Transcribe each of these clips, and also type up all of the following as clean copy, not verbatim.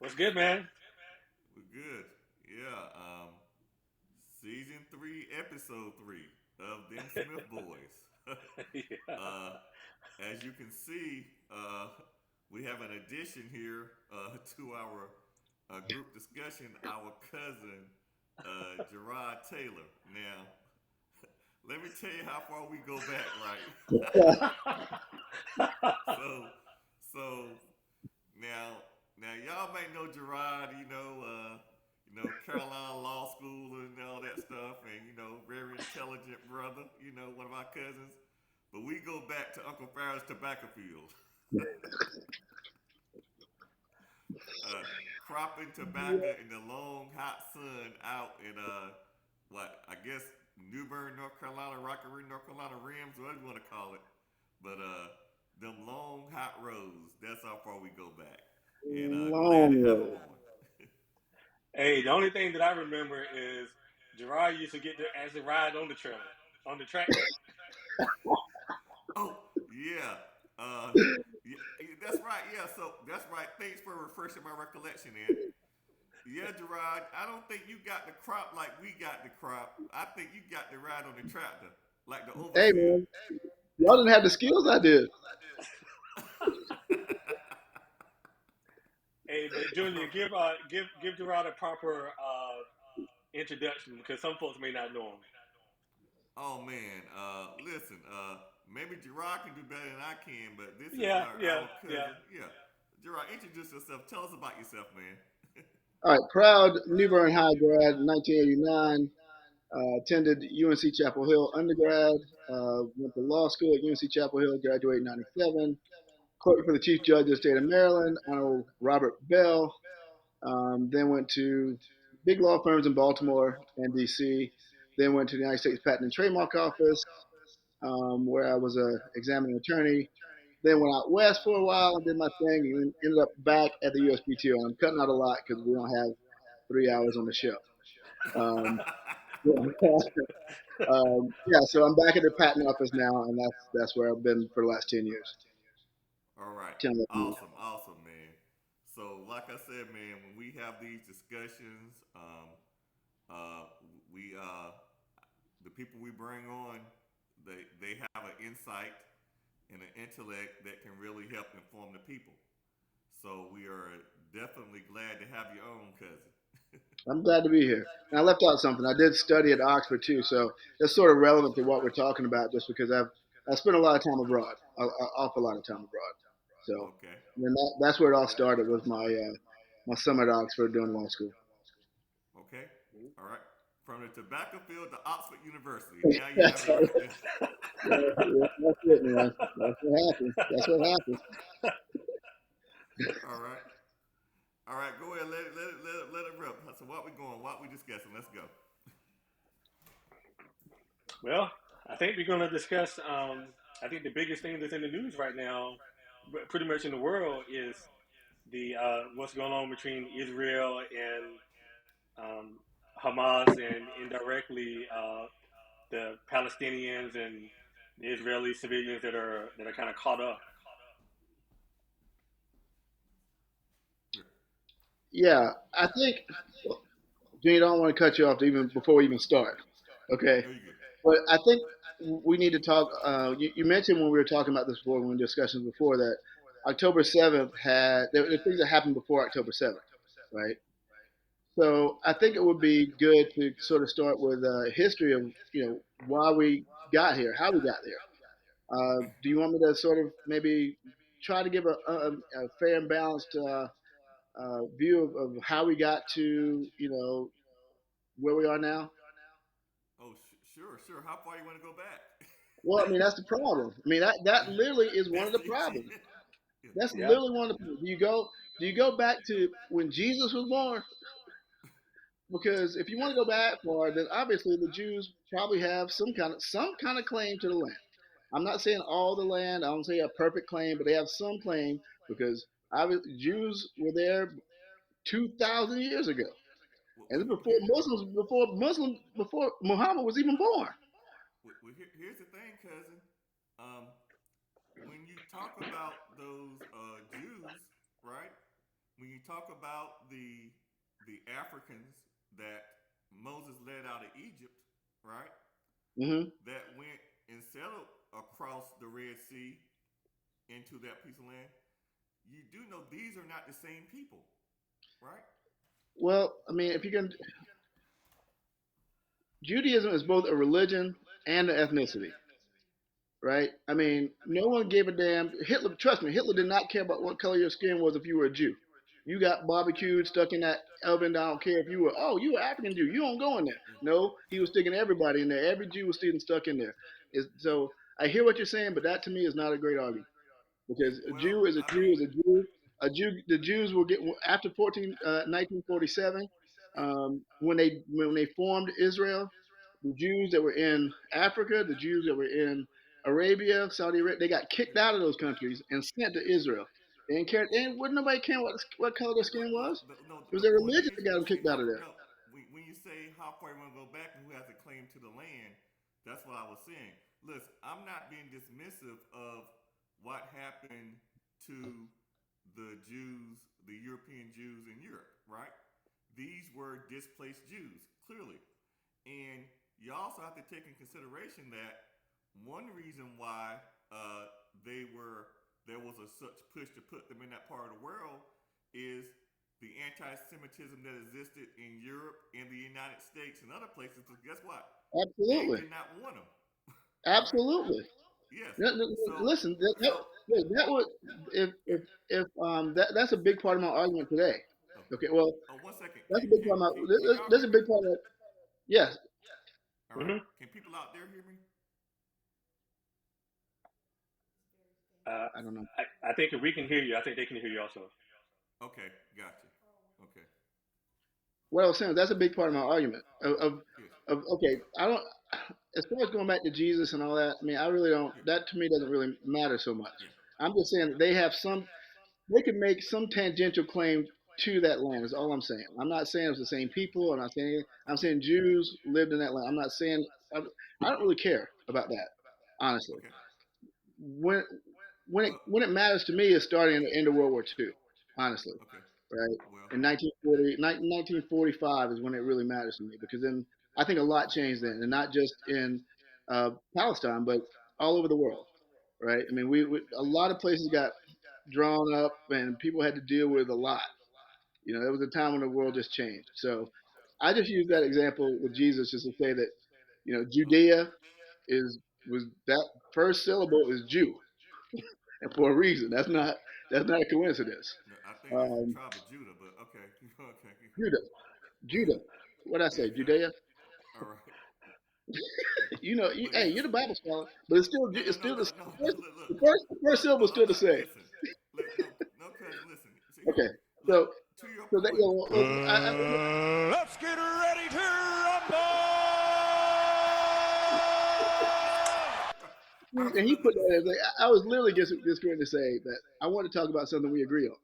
What's good, man? We're good. Yeah. Season three, episode three of Them Smith Boys. Yeah. uh, as you can see, we have an addition here to our group discussion. Our cousin, Gerard Taylor. Now, let me tell you how far we go back, right? so, so Now, now y'all may know Gerard, Carolina Law School and all that stuff, and very intelligent brother, one of our cousins. But we go back to Uncle Farrah's tobacco field, uh, cropping tobacco in the long hot sun out in what I guess New Bern, North Carolina, Rocky Ridge, North Carolina rims, whatever you want to call it. But them long hot roads, that's how far we go back, and glad to Long have road. him on. Hey, the only thing that I remember is Gerard used to get to actually ride on the trailer, on the tractor. Oh, yeah. Yeah, that's right. Yeah, so that's right. Thanks for refreshing my recollection, Ed. Yeah, Gerard, I don't think you got the crop like we got the crop. I think you got the ride on the tractor, like the Hey overseer. man, y'all didn't have the skills I did. Hey, but Junior, give Gerard a proper introduction because some folks may not know him. Oh man, listen, maybe Gerard can do better than I can, but this is Yeah, yeah, our yeah. cousin. Yeah, Gerard, introduce yourself. Tell us about yourself, man. All right, proud New Bern High grad, 1989. Attended UNC Chapel Hill undergrad. Went to law school at UNC Chapel Hill. Graduated in '97. Clerked for the Chief Judge of the State of Maryland, Honorable Robert Bell. Then went to big law firms in Baltimore and DC. Then went to the United States Patent and Trademark Office, where I was a examining attorney. Then went out west for a while and did my thing, and ended up back at the USPTO. And I'm cutting out a lot because we don't have 3 hours on the show. Um, yeah, so I'm back at the patent office now, and that's where I've been for the last 10 years. All right. 10, 11 years. Awesome, man. So, like I said, man, when we have these discussions, uh, we the people we bring on, they have an insight and an intellect that can really help inform the people. So we are definitely glad to have your own cousin. I'm glad to be here. And I left out something. I did study at Oxford too, so that's sort of relevant to what we're talking about, just because I spent a lot of time abroad, an awful lot of time abroad. So, Okay. and that's where it all started with my summer at Oxford doing law school. Okay. All right. From the tobacco field to Oxford University. Now you have it right there. That's it, man. That's what happens. That's what happens. All right. All right. Go ahead. Let it rip. So what we going? What we discussing? Let's go. Well, I think we're going to discuss. I think the biggest thing that's in the news right now, pretty much in the world, is the what's going on between Israel and Hamas, and indirectly the Palestinians and the Israeli civilians that are kind of caught up. Yeah, I think, Gene, I don't want to cut you off even before we even start. Okay, No, you good. but I think we need to talk. You mentioned when we were talking about this before, when we were discussing before, that October 7th there were things that happened before October 7th, right? So I think it would be good to sort of start with a history of why we got here, how we got there. Do you want me to sort of maybe try to give a fair and balanced view of how we got to where we are now? Oh, sure. How far you want to go back? Well, I mean that's the problem. I mean that literally is one of That's the the problems. yeah. That's Yeah. literally one of the problems. Do you go back to when Jesus was born? Because if you want to go back far, then obviously the Jews probably have some kind of claim to the land. I'm not saying all the land. I don't say a perfect claim, but they have some claim because obviously Jews were there 2,000 years ago, and this before Muslims, before Muhammad was even born. Here's the thing, cousin. Um, when you talk about those Jews, right? When you you talk about the Africans that Moses led out of Egypt, right? Hmm. That went and settled across the Red Sea into that piece of land. You do know these are not the same people, right? Well, I mean, if you can, Judaism is both a religion and an ethnicity, right? I mean, no one gave a damn. Hitler, trust me, Hitler did not care about what color your skin was if you were a Jew. You got barbecued, stuck in that oven. I don't care if you were, oh, you were African Jew. You don't go in there. No, he was sticking everybody in there. Every Jew was sitting stuck in there. So I hear what you're saying, but that to me is not a great argument because a Well, Jew is a I Jew mean, is a Jew. A Jew, the Jews will get after 1947, when they formed Israel, the Jews that were in Africa, the Jews that were in Arabia, Saudi Arabia, they got kicked out of those countries and sent to Israel. They didn't care. They wouldn't nobody care what color their skin was. no, It was the their point religion is that when got you them say kicked out how of there. no, when you say how far you want to go back and who has a claim to the land, that's what I was saying. Listen, I'm not being dismissive of what happened to the Jews, the European Jews in Europe, right? These were displaced Jews, clearly. And you also have to take in consideration that one reason why they were there was a such push to put them in that part of the world is the anti-Semitism that existed in Europe, in the United States, and other places. Because guess what? They Absolutely, did not want them, right? absolutely. Yes. No, no, So, listen, so wait, that would if that's a big part of my argument today. oh, Okay, well, one second. that's a big part of my. Can y'all That's hear a me? big part of. Yes, All right. Hmm. Can people out there hear me? Uh, I don't know. I think if we can hear you, I think they can hear you also. Okay, gotcha. Okay. What I was saying, that's a big part of my argument. Yes. Okay, I don't. As far as going back to Jesus and all that, I mean, I really don't. Yeah. That to me doesn't really matter so much. Yeah. I'm just saying that they have some. They can make some tangential claim to that land. Is all I'm saying. I'm not saying it's the same people. I'm not saying. I'm Okay. saying Jews lived in that land. I'm not saying. I, I don't really care about that, honestly. Okay. when Well. when it matters to me is starting in the end of World War II, honestly, Okay. right? Well. In 1940, 1945 is when it really matters to me because then I think a lot changed then, and not just in Palestine, but all over the world, right? I mean, we a lot of places got drawn up, and people had to deal with a lot. You know, there was a time when the world just changed. So I just use that example with Jesus just to say that, Judea is was that first syllable is Jew, and for a reason. That's not a coincidence. No, I think that's the Um, tribe of Judah, but okay, okay, Judah, Judah. What I yeah, say? yeah. Judea. All right, yeah, Hey, yes, you're the Bible scholar, but no, no, it's no, still no, the no, no. first Look, look, the first no, no. syllable is I'm still the not. same. Listen, no, no, cousin. Listen. See, Okay, look. so To your so that point. Let's get ready to rumble! and he put that as I was literally just going to say that I want to talk about something we agree on,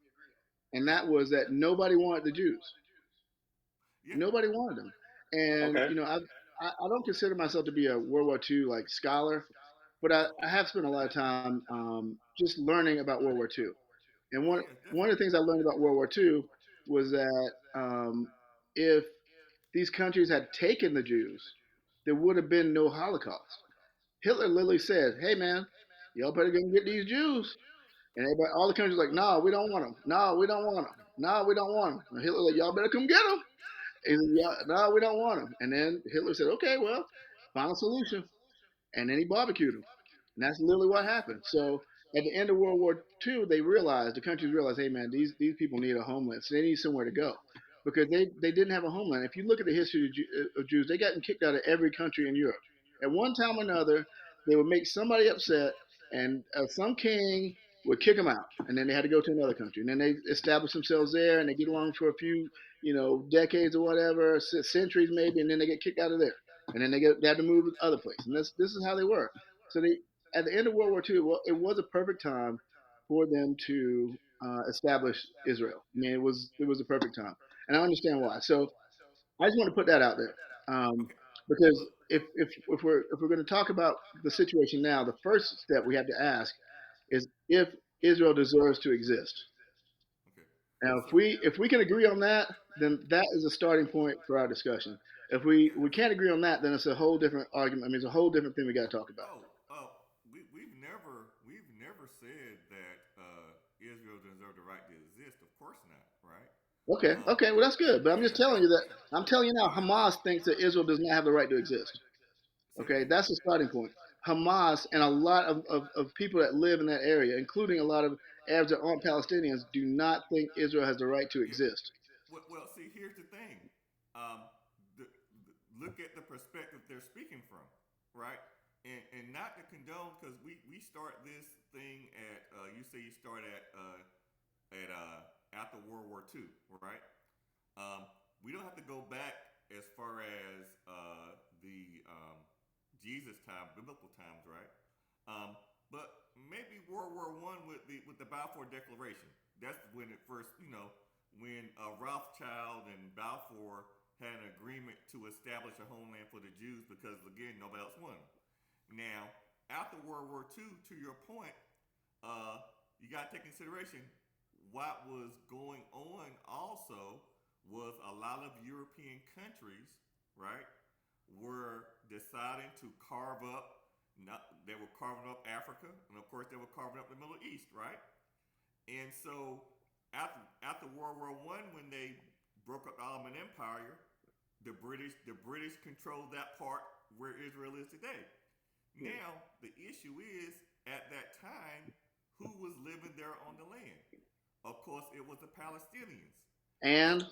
and Yeah, that was that nobody wanted the Jews. yeah. Nobody wanted them, and Okay. I don't consider myself to be a World War II like scholar, but Uh-huh. I have spent a lot of time just learning about World War II. And Oh one yeah, one of definitely. the things I learned about World War II was that if these countries had taken the Jews, there would have been no Holocaust. Hitler literally said, "Hey man, y'all better go and get these Jews." And everybody, all the countries, were like, "No, we don't want them. No, we don't want them. No, we don't want them." And Hitler like, "Y'all better come get them." And he said, "Yeah, no, we don't want them." And then Hitler said, "Okay, well, final solution." And then he barbecued them. And that's literally what Yes. happened. So at the end of World War II, the countries realized, hey man, these people need a homeland, so they need somewhere to go because they didn't have a homeland. If you look at the history of Jews, they got kicked out of every country in Europe. At one time or another, they would make somebody upset, and some king would kick them out, and then they had to go to another country, and then they establish themselves there, and they get along for a few, decades or whatever, centuries maybe, and then they get kicked out of there, and then they had to move to other place, and this is how they were. So they at the end of World War II, well, it was a perfect time for them to establish Israel. I mean, it was a perfect time, and I understand why. So I just want to put that out there, Okay. because Look. if we're going to talk about the situation now, the first step we have to ask is if Israel deserves to exist. Okay. Now, So if we can agree on that, then that is a starting point for our discussion. If yeah. we can't agree on that, then it's a whole different argument. I mean, it's a whole different thing we got to talk about. We've never said that Israel deserved the right to exist. Of course not, right? Okay, okay, well that's good. But I'm just Yeah, telling you that I'm telling you now, yeah. Hamas thinks that Israel does not have the right to exist. Say it Okay, again. that's the starting point. Hamas and a lot of people that live in that area, including a lot of Arabs that aren't Palestinians, do not think Israel has the right to Yeah. exist. Well, see, here's the thing. Look at the perspective they're speaking from, right? And not to condone, because we start this thing at you say you start at after World War II, right? Um, we don't have to go back as far as the Jesus time, biblical times, right? But maybe World War One with the Balfour Declaration. That's when it first, when Rothschild and Balfour had an agreement to establish a homeland for the Jews because again nobody else wanted them. Now after World War II, to your point, you got to take consideration what was going on. Also, was a lot of European countries, right, were deciding to carve up. They were carving up Africa, and of course they were carving up the Middle East, right? And so after World War One, when they broke up the Ottoman Empire, the British controlled that part where Israel is today. Now the issue is at that time who was living there on the land. Of course, it was the Palestinians. And But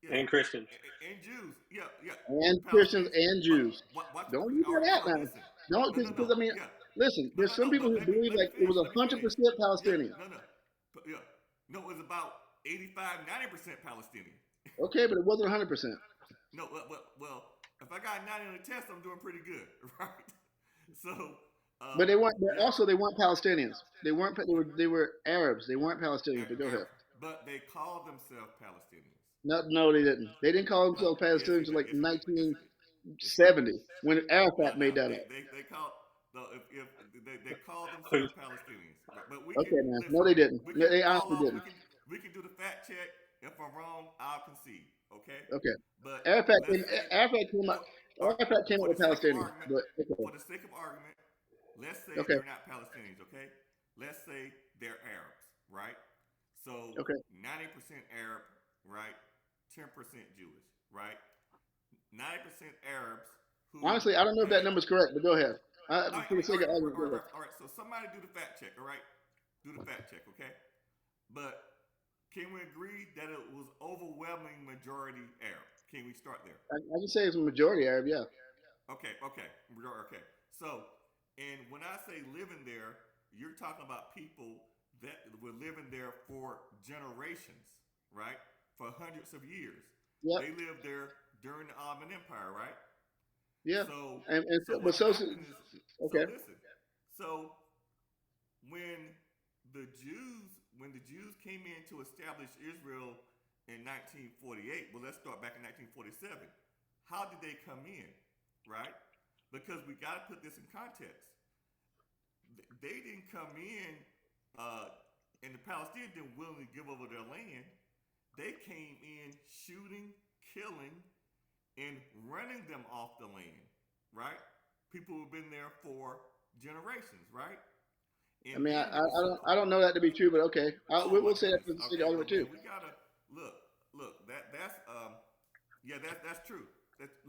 yeah, And Christians. and Jews. Yeah, yeah, Christians Palestinians. and But Jews. watch. Don't leave All right, that so out now. listen. Don't No, no, because no. I mean, Yeah, listen. but There's some no. people But who believe let me like it finish. was Let me finish. 100% Yeah, Palestinian. no. But, yeah, no. It was about 85, 90% Palestinian. Okay, but it wasn't 100%. No, well, if I got 90 on the test, I'm doing pretty good, right? So, But they weren't. yeah, Also, they weren't Palestinians. They weren't. They were Arabs. They weren't Palestinians. But go ahead. Arab, but they called themselves Palestinians. No, no, they didn't. They didn't call themselves Yes, Palestinians he until did. like Yes, he did. Yes, he did. Yes, he did. 1970 when No, Arafat no, made that up. they call no if they call themselves Palestinians, but we can Okay, man. No, listen. they didn't. We No, can they all honestly over. didn't. We can do the fact check. If I'm wrong, I'll concede. Okay, Okay. but Arafat let's came. say Arafat came up. for or Arafat came up for the with sake of Palestinians. argument, But okay. let's say Okay. they're not Palestinians. Okay, let's say they're Arabs, right? So Okay. 90% Arab, right? 10% Jewish, right? 90% Arabs who Honestly, I don't know if that had. number's correct, but go ahead. I For the mean, all sake right, of argument, go ahead. all right. So somebody do the fact check, all right? Do the fact check, okay? But can we agree that it was overwhelming majority Arab? Can we start there? I can say it's a majority Arab. Yeah. Okay. Okay. So, and when I say living there, you're talking about people that were living there for generations, right? For hundreds of years. Yep. They lived there during the Ottoman Empire, right? Yeah. So, And so but what so happened is, so okay. listen, so when when the Jews came in to establish Israel in 1948, well, let's start back in 1947. How did they come in, right? Because we got to put this in context. They didn't come in, and the Palestinians didn't willingly give over their land. They came in shooting, killing, and running them off the land, right? People who've been there for generations, right? I And mean, then there was some. I don't know that to be true, but okay. Oh my We'll say that goodness. for the sake of Okay, well argument too. then we gotta look. That's yeah, that's true.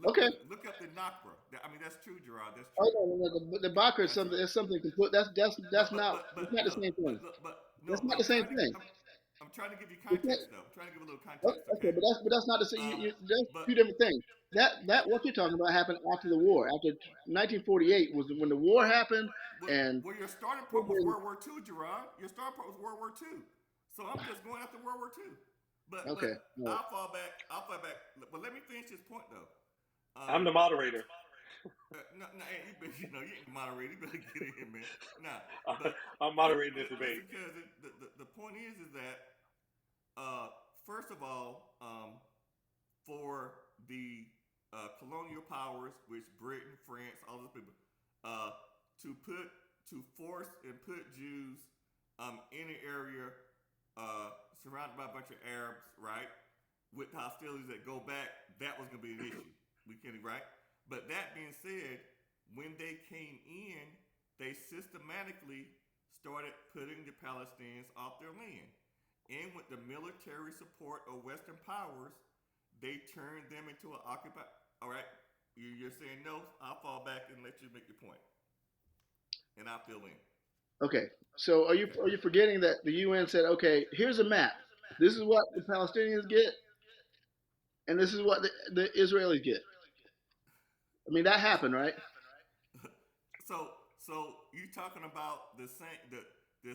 Okay. Look up the Nakba. I mean that's true, Gerard. That's Oh true. no, no, no. The Bakr is That's true. something. It's something complete. That's not. It's not the No, same thing. no. That's not the same thing. I'm trying to give you It's not, context though. I'm trying to give a little oh, context, okay, okay? but that's not the same. Um, That's two but different things. That what you're talking about happened after the war. After 1948 was when the war happened, and well, your starting point was World War II, Gerard. Your starting point was World War II. So I'm just going after World War II. But okay, all right. I'll fall back. But let me finish this point though. I'm Um, the moderator. no, you ain't moderator. You better get in here, man. Nah, but I'm moderating this debate. listen, cause the point is that first of all, for the colonial powers, which Britain, France, all those people, uh, to force and put Jews in an area surrounded by a bunch of Arabs, right? With hostilities that go back, that was going to be an issue. We can, right? But that being said, when they came in, they systematically started putting the Palestinians off their land. And with the military support of Western powers, they turned them into an occupied. All right, you're saying no. I'll fall back and let you make your point, and I'll fill in. Okay, so Okay. are you forgetting that the UN said, okay, here's a map. This is what the Palestinians get, and this is what the Israelis get. I mean, that happened, right? So you talking about the same the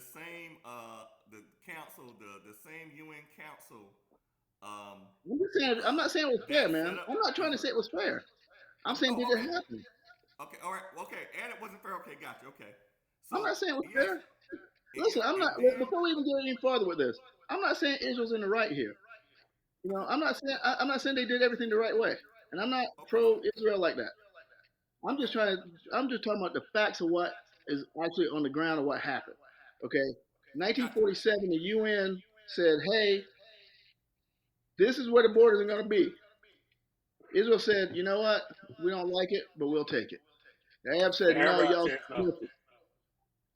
council the same UN council um I'm not saying it was fair, that man. set up I'm not trying to say it was fair. I'm saying oh did it okay happen? okay all right okay and it wasn't fair okay gotcha okay I'm so not saying it was yes fair. Listen, I'm and not. then Before we even get any farther with this, I'm not saying Israel's in the right here. You know, okay I'm not saying they did everything the right way, and I'm not okay pro Israel like that. I'm just okay trying to. I'm just talking about the facts of what is actually on the ground of what happened. Okay, gotcha 1947, the UN said, "Hey, this is where the borders are going to be." Israel said, "You know what? We don't like it, but we'll take it." The Arab The said, "No, Arab y'all." says no.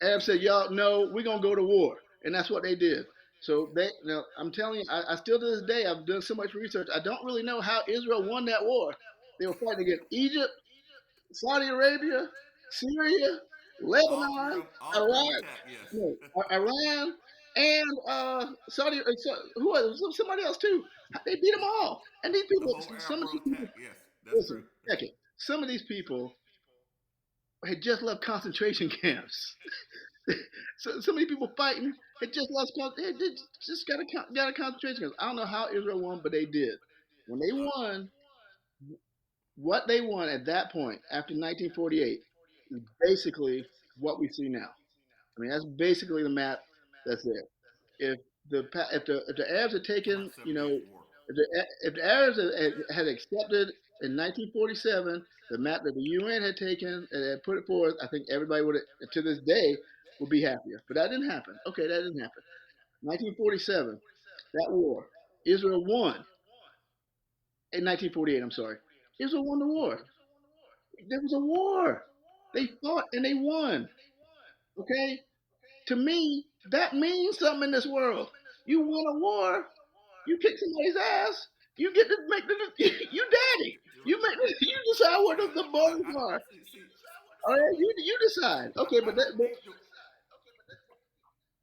Arab said, "Y'all, no, we're gonna go to war," and that's what they did. So they, now I'm telling you, I still to this day, I've done so much research. I don't really know how Israel won that war. They were fighting against Egypt, Saudi Arabia, Syria, Lebanon, all three of them Iraq, attacked yes no, Iran, and Saudi. Who was somebody else too? They beat them all. And these the people, whole Arab some of world these people, attacked yes that's true listen, check it. Some of these people had just left concentration camps. So many people fighting had just lost. They just got a concentration camp. I don't know how Israel won, but they did. When they won, what they won at that point after 1948 is basically what we see now. I mean, that's basically the map that's there. If if the Arabs had talking taken, about 7 days war if the Arabs had accepted in 1947 the map that the UN had taken and had put it forth, I think everybody would to this day would be happier. But that didn't happen. Okay, that didn't happen. 1947, that war, Israel won. In 1948, I'm sorry, Israel won the war. There was a war. They fought and they won. Okay, to me, that means something in this world. You win a war, you kick somebody's ass, you get to make the you daddy. You decide where yeah the borders I are. All see right, you decide. Okay, I don't but think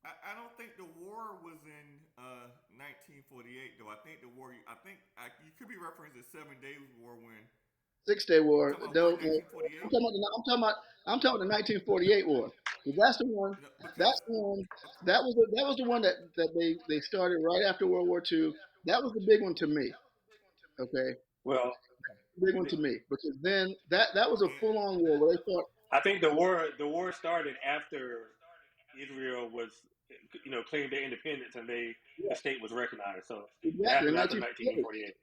I don't think the war was in 1948 though. I think you could be referencing the 7 Days War when 6 Day you War. talking about war No, in no, 1948. I'm talking about the 1948 war. 'Cause that's the one. No, because That's the one. That was the one that they started right after World War II. That was the big one to me. Okay, Well, big one to me because then that was a and, full on war where they fought. I think the war started after Israel was, claimed their independence and the Yeah, state was recognized. So it exactly in happened after 1948.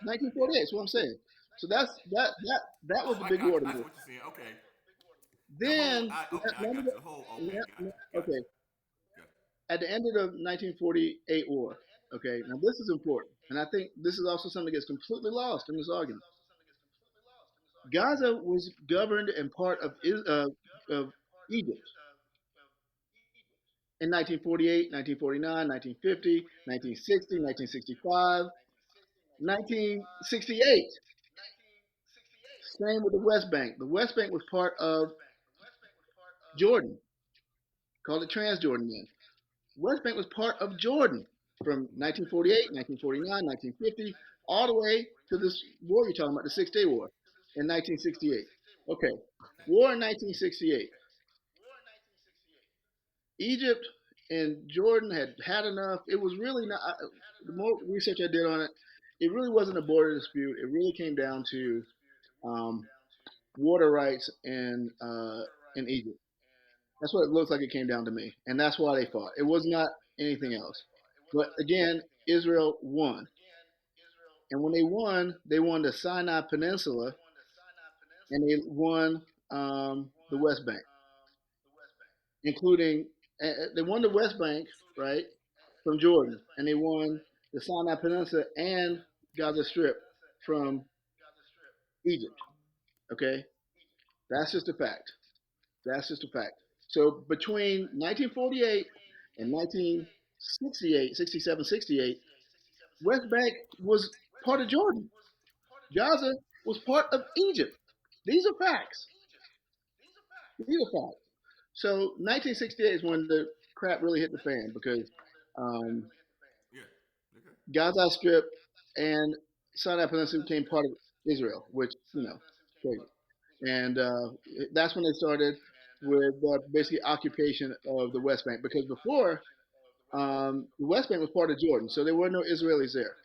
1948. 1948 is what I'm saying. So that was oh, the big war to I see me. what you're saying. Okay, the whole Then I got you. The whole okay, got okay, you. at the end of the 1948 war. Okay, now this is important, and I think this is also something that gets completely lost in this argument. Gaza was governed and part of Egypt in 1948, 1949, 1950, 1960, 1965, 1968. Same with the West Bank. The West Bank was part of Jordan, called it Transjordan then. West Bank was part of Jordan from 1948, 1949, 1950, all the way to this war you're talking about, the 6 Day War in 1968. Okay, Okay, war in 1968. Egypt and Jordan had had enough. It was really not. The more research I did on it, it really wasn't a border dispute. It really came down to um, water rights in Egypt. That's what it looks like it came down to me, and that's why they fought. It was not anything else. But again, Israel won, and when they won the Sinai Peninsula, and they won the West Bank, including they won the West Bank, right? from Jordan, and they won the Sinai Peninsula and Gaza Strip from Egypt. Okay, that's just a fact. That's just a fact. So between 1948 and 1968, 67, 68, West Bank was part of Jordan. Gaza was part of Egypt. These are facts. These are facts. So 1968 is when the crap really hit the fan because um, Yeah. Okay. Gaza Strip and Sinai Peninsula became part of Israel, which crazy. And that's when they started with basically occupation of the West Bank because before the West Bank was part of Jordan, so there were no Israelis there.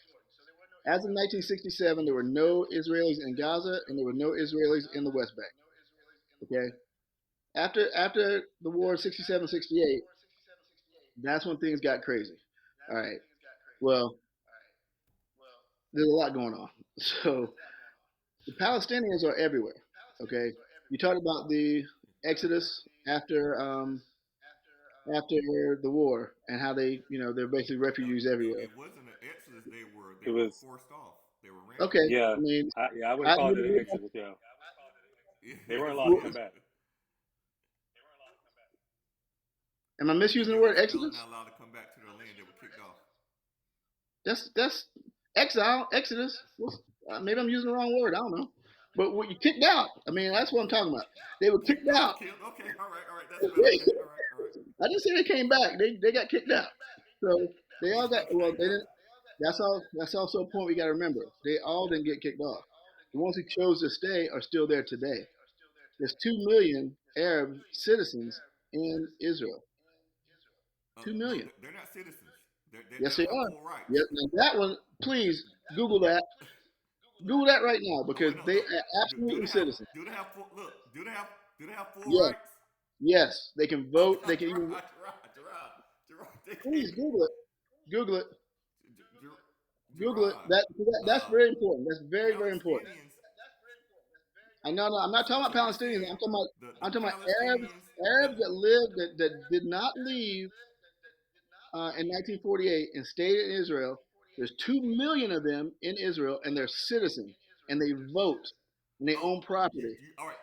As of 1967, there were no Israelis in Gaza and there were no Israelis in the West Bank. Okay, after the war of 67, 68, that's when things got crazy. All right. Well, there's a lot going on. So the Palestinians are everywhere. Okay, you talked about the exodus after the war and how they're basically No, refugees everywhere. it wasn't an exodus. It They were was, forced off. They were ran Okay, off. yeah, I mean, I wouldn't I call it an never, exodus. Yeah, they weren't allowed to Yeah. well, come back. am I And misusing they the were word still exodus? not allowed to come back to their land. They were kicked off. That's exile, exodus. Maybe I'm using the wrong word. I don't know. But what you kicked out. I mean, that's what I'm talking about. They were kicked Kicked off, out. killed. Okay, all right, that's better. Okay, all right. I didn't say they came back. They got kicked out. So they all got well. Okay, They didn't. That's all. That's also a point we got to remember. They all didn't get kicked off. The ones who chose to stay are still there today. There's 2 million Arab citizens in Israel. Two no, million. they're not citizens. They Yes, they don't have are. full rights. Yes, now that one. Please Google that. Google that right now Oh because wait, no, they no. are Do absolutely they have? citizens. Do they have full? Look, do they have full Yes, rights? yes, they can Oh, vote. They can even. Gerard. They Please can't. Google it. Google it. Ger- Google it. Gerard. That's Uh, very important. That's very very important. Palestinians. I know. No, I'm not talking So about you're Palestinians. saying the I'm talking about Arabs. Palestinians Arabs that that lived that did not leave in 1948 and stayed in Israel. There's 2 million of them in Israel, and they're citizens, and they vote, and they oh own property. you all right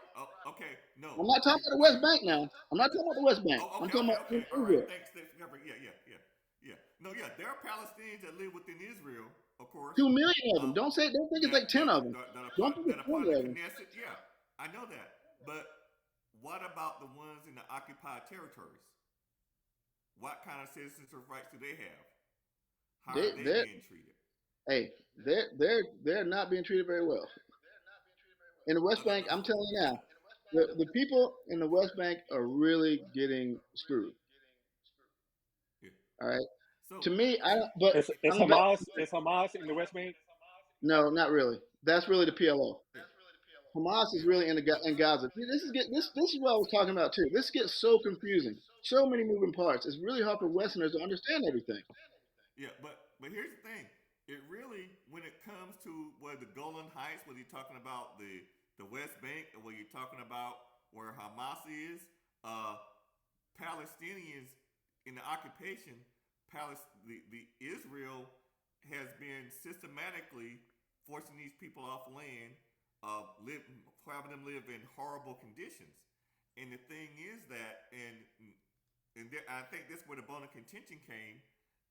okay no I'm not talking about the you West Bank now. I'm not talking about the West Bank. oh I'm talking about in all right Israel. thanks yeah no yeah there are Palestinians that live within Israel of course 2 million of them. um Don't think it's like 10 of them. Don't think that it's are part 20 of the of them. Knesset yeah I know that but what about the ones in the occupied territories what kind of citizenship rights do they have how are they They're being treated hey, they're not being treated very well. In the West Bank, I'm telling you now, the people in the West Bank are really getting screwed. yeah. All right. So To me, I and don't. But It's I'm gonna back. Hamas. It's Hamas in the West Bank. No, not really. That's really the PLO. yeah, Hamas is yeah. really But in Gaza. This is what I was talking about too. This gets so confusing. So many moving parts. It's really hard for Westerners to understand everything. yeah, but here's the thing. It really, when it comes to where the Golan Heights, whether you're talking about the West Bank, or where you're talking about where Hamas is, uh, Palestinians in the occupation, the Israel has been systematically forcing these people off land, having them live in horrible conditions. And the thing is that, I think this is where the bone of contention came,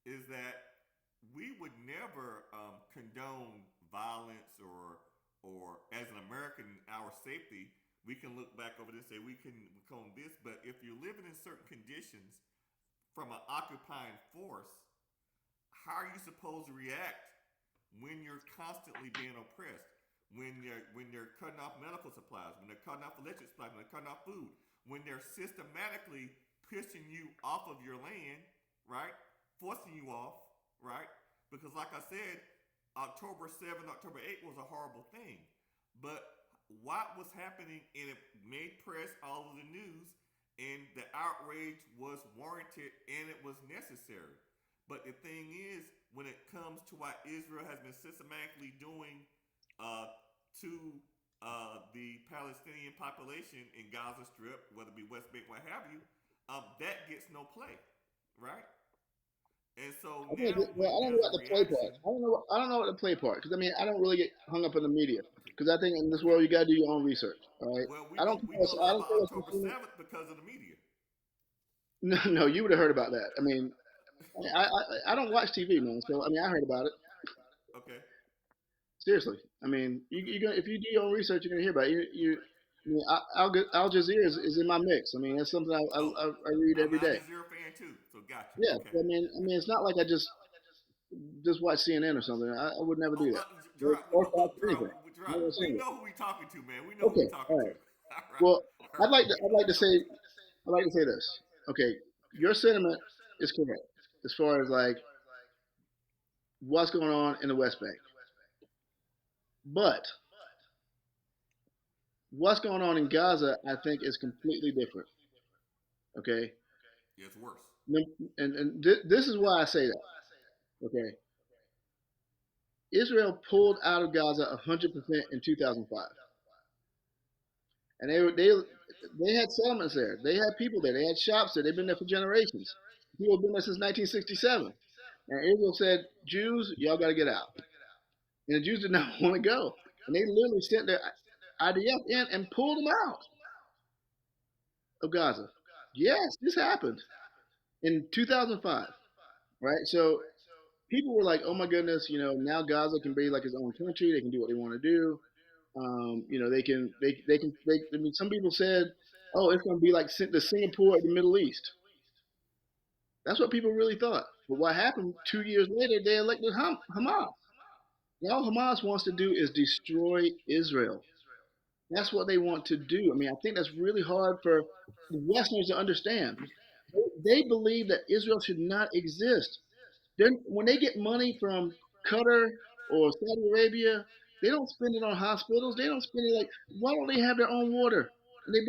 is that we would never condone violence or as an American, our safety, we can look back over this and say we can condone this. But if you're living in certain conditions from an occupying force, how are you supposed to react when you're constantly being oppressed? When they're cutting off medical supplies, when they're cutting off electric supplies, when they're cutting off food, when they're systematically pushing you off of your land, right? Forcing you off, right? Because like I said, October 7th, October 8th was a horrible thing. But what was happening and it made press all over the news and the outrage was warranted and it was necessary. But the thing is, when it comes to what Israel has been systematically doing to the Palestinian population in Gaza Strip, whether it be West Bank, what have you, that gets no play, right? And so I think now well, I don't know there's a about the play reaction. part. I don't know what the play part because I mean I don't really get hung up in the media because I think in this world you got to do your own research. All right. Well, I don't we care. know I don't about care what you October see. 7th because of the media. No, no, you would have heard about that. I don't watch TV, man. So I mean, I heard about it. Okay. Seriously. I mean, you gonna if you do your own research, you're gonna hear about it. I mean, Al Jazeera is in my mix. I mean, that's something Oh, I read I'm every an Al day. Jazeera fan too, so gotcha. Yeah. Okay. I mean, it's not like I just watch CNN or something. I would never Oh, do that. Gerard, Or look, Fox look, or Gerard, anything. Gerard, Never watch we any of know who we talking to, man. We it. know who we Okay. talking All to. right. All right, Well, all right. I'd like to say this. Okay, Okay. your sentiment is correct as far as like what's going on in the West Bank, but what's going on in Gaza, I think, is completely different. Okay, Yeah, it's worse. this is why I say that. Okay, Israel pulled out of Gaza 100% in 2005, and they had settlements there. They had people there. They had shops there. They've been there for generations. People have been there since 1967. And Israel said, Jews, y'all got to get out. And the Jews did not want to go. And they literally sent their IDF in and pulled them out of Gaza. Yes, this happened in 2005, right? So people were like, "Oh my goodness, now Gaza can be like its own country. They can do what they want to do. They. I mean, some people said, "Oh, it's going to be like the Singapore of the Middle East." That's what people really thought. But what happened 2 years later? They elected Hamas. All Hamas wants to do is destroy Israel. That's what they want to do. I mean, I think that's really hard for the Westerners to understand. They believe that Israel should not exist. Then when they get money from Qatar or Saudi Arabia, they don't spend it on hospitals. They don't spend it like, why don't they have their own water? And they've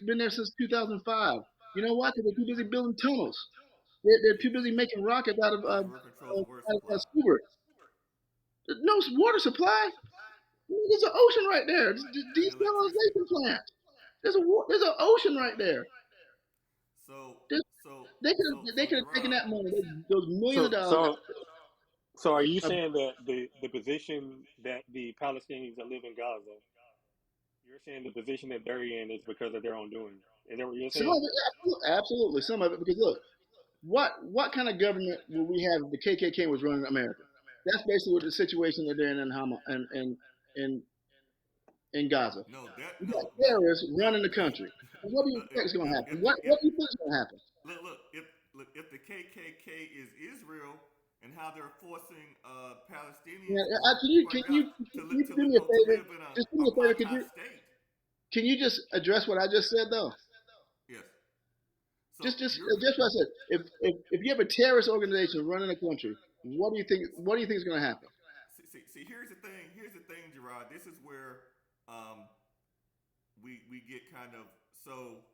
been there since 2005. You know why? Because they're too busy building tunnels. They're too busy making rockets out of Israel controls the water supply. Stewart. No water supply. There's an ocean right there. And electricity. Desalinization plant. There's an ocean right there. So, There's, so, they could have taken Gerard, that money, those millions of So, dollars. so, so are you Of, saying that the position that the Palestinians that live in Gaza, you're saying the position that they're in is because of their own doing? Is that what you're some of saying? it, absolutely, some of it. Because look, what kind of government would we have if the KKK was running America? That's basically what the situation that they're in Hama in in Gaza. You got terrorists no. running the country. And what do you No, think is going to happen? if What do you think is going to happen? look, if the KKK is Israel and how they're forcing Yeah, Palestinians or can anybody else you do me a to favor? live in Just do me a favor. apartheid state, Can you just address what I just said though? yes. So Just what I said. If you have a terrorist organization running a country, what do you think is going to happen? see, here's the thing. Here's the thing, Gerard. This is where um, we get kind of so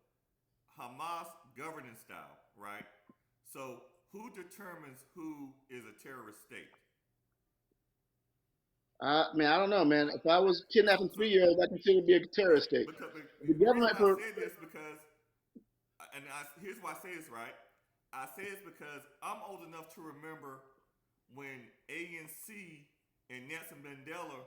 Hamas governance style, right? So who determines who is a terrorist state? Man, I don't know, man. If I was So kidnapping so 3 year olds, I consider it to be a terrorist state. because The the reason government I for say this because here's why I say this, right. I say this because I'm old enough to remember when ANC and Nelson Mandela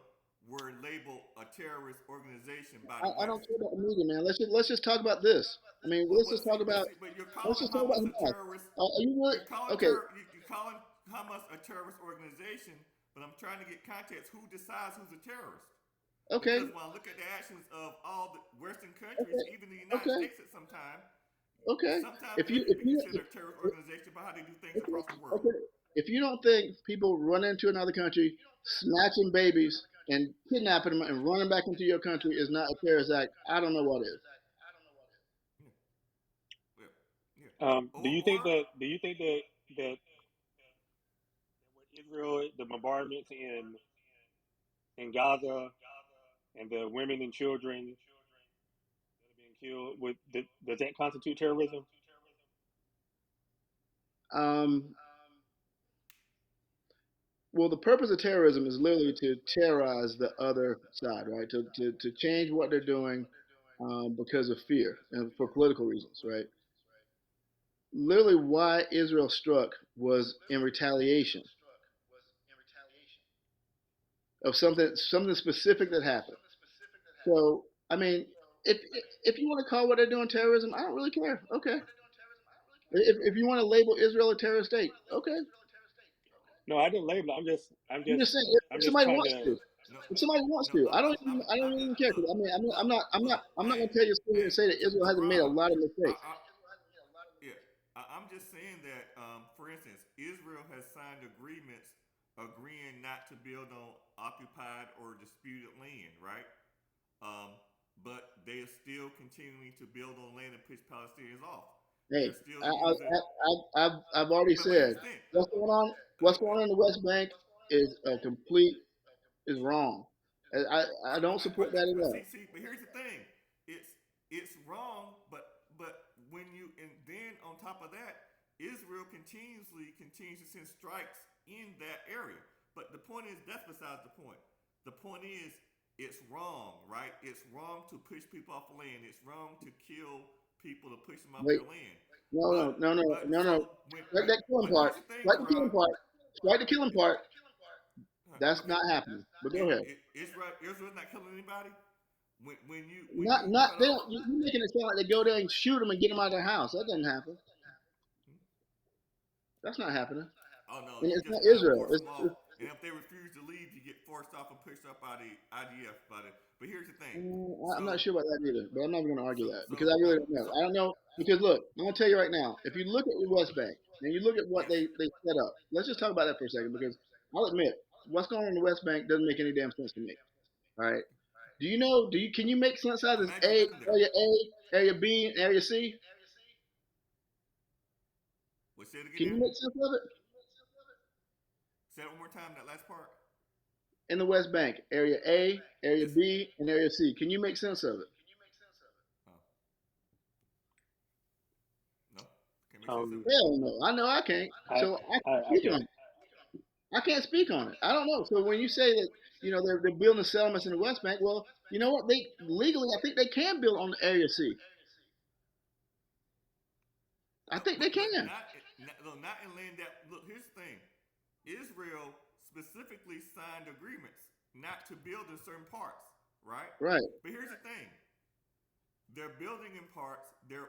were labeled a terrorist organization by the I don't West. care about the media, man. Let's just talk about this. I mean, Well, well, see, but see, but let's just talk about Hamas. Are you really okay? you're calling Hamas a terrorist organization, but I'm trying to get context. Who decides who's a terrorist? Okay, Because when I look at the actions of all the Western countries, okay, even the United okay, States at okay. sometimes If they you can if be you considered a terrorist organization by how they do things okay, across the world. okay, if you don't think people run into another country, snatching babies and kidnapping them and running back into your country is not a terrorist act, I don't know what is. Yeah, yeah, yeah. Do you think that that what Israel, the bombardments in Gaza, and the women and children that are being killed, does that constitute terrorism? Um, well, the purpose of terrorism is literally to terrorize the other side, right? To change what they're doing because of fear and for political reasons, right? literally why Israel struck was in retaliation of something specific that happened. So I mean, if if you want to call what they're doing terrorism, I don't really care. Okay. If you want to label Israel a terrorist state, okay. No, I didn't label it. I'm just saying I'm if just somebody trying wants to. to, No, if somebody wants no, to, I don't I'm even care. Cause I mean, look, I'm not man, gonna tell you sit here man, and say that Israel hasn't made a Gerard, lot of mistakes. yeah, I'm just saying that, for instance, Israel has signed agreements agreeing not to build on occupied or disputed land, right? Um, but they are still continuing to build on land and push Palestinians off. They're Hey, still using, I've already but here's said the thing. what's going on in the West Bank is a complete is wrong. I don't support that at all. But here's the thing. It's it's wrong, but when you and then on top of that, Israel continues to send strikes in that area. But the point is that's besides the point. The point is it's wrong, right? It's wrong to push people off the land. It's wrong to kill people to push them off Wait, their land. But no. so when Strike that killing but part. here's the thing, Strike the killing Gerard. part. Strike the killing part. That's Okay, not happening. But go ahead. Israel's not killing anybody. When Not you not cut they off. don't. You're making it sound like they go there and shoot them and get them out of their house. That doesn't happen. That's not happening. Oh no, And you it's just not kind of Israel. force them off, and if they refuse to leave, you get forced off and pushed up by the IDF. But here's the thing. I'm not So sure about that either, but I'm not even going to argue so that because so I really uh, don't know. so I don't know because look, I'm going to tell you right now. If you look at the West Bank and you look at what yes. they set up, let's just talk about that for a second because I'll admit what's going on in the West Bank doesn't make any damn sense to me. All right. Do you know? Do you can you make sense out of this Imagine living there. Area B, and Area C? What say it again Can you now? make sense of it Say it one more time. That last part. in the West Bank? Area A, Area Yes. B, and Area C. Can you make sense of it? Oh no, can't make sense of Um, it. Hell no. I know I can't. I, So I can't I speak on can. it. I can't speak on it. I don't know. So when you say that, they're building settlements in the West Bank, well, you know what? They legally, I think they can build on Area C. I No, think they but can. not in land that. Look, here's the thing. Israel specifically signed agreements not to build in certain parts, right? Right. But here's the thing. They're building in parts. They're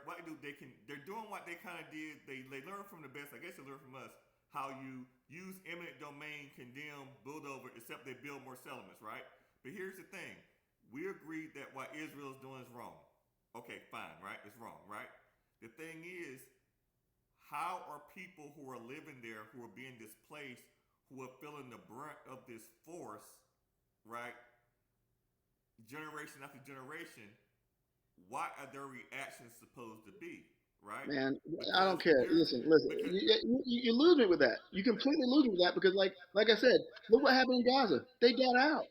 doing what they kind of did. They learn from the best. I guess they learn from us how you use eminent domain, condemn, build over, except they build more settlements, right? But here's the thing. We agreed that what Israel is doing is wrong. Okay, fine, right? It's wrong, right? The thing is, how are people who are living there, who are being displaced, who are feeling the brunt of this force, right? Generation after generation, what are their reactions supposed to be, right? Man, I Because don't care. here's Listen. because You lose me with that. You completely lose me with that because, like I said, look what happened in Gaza. They got out.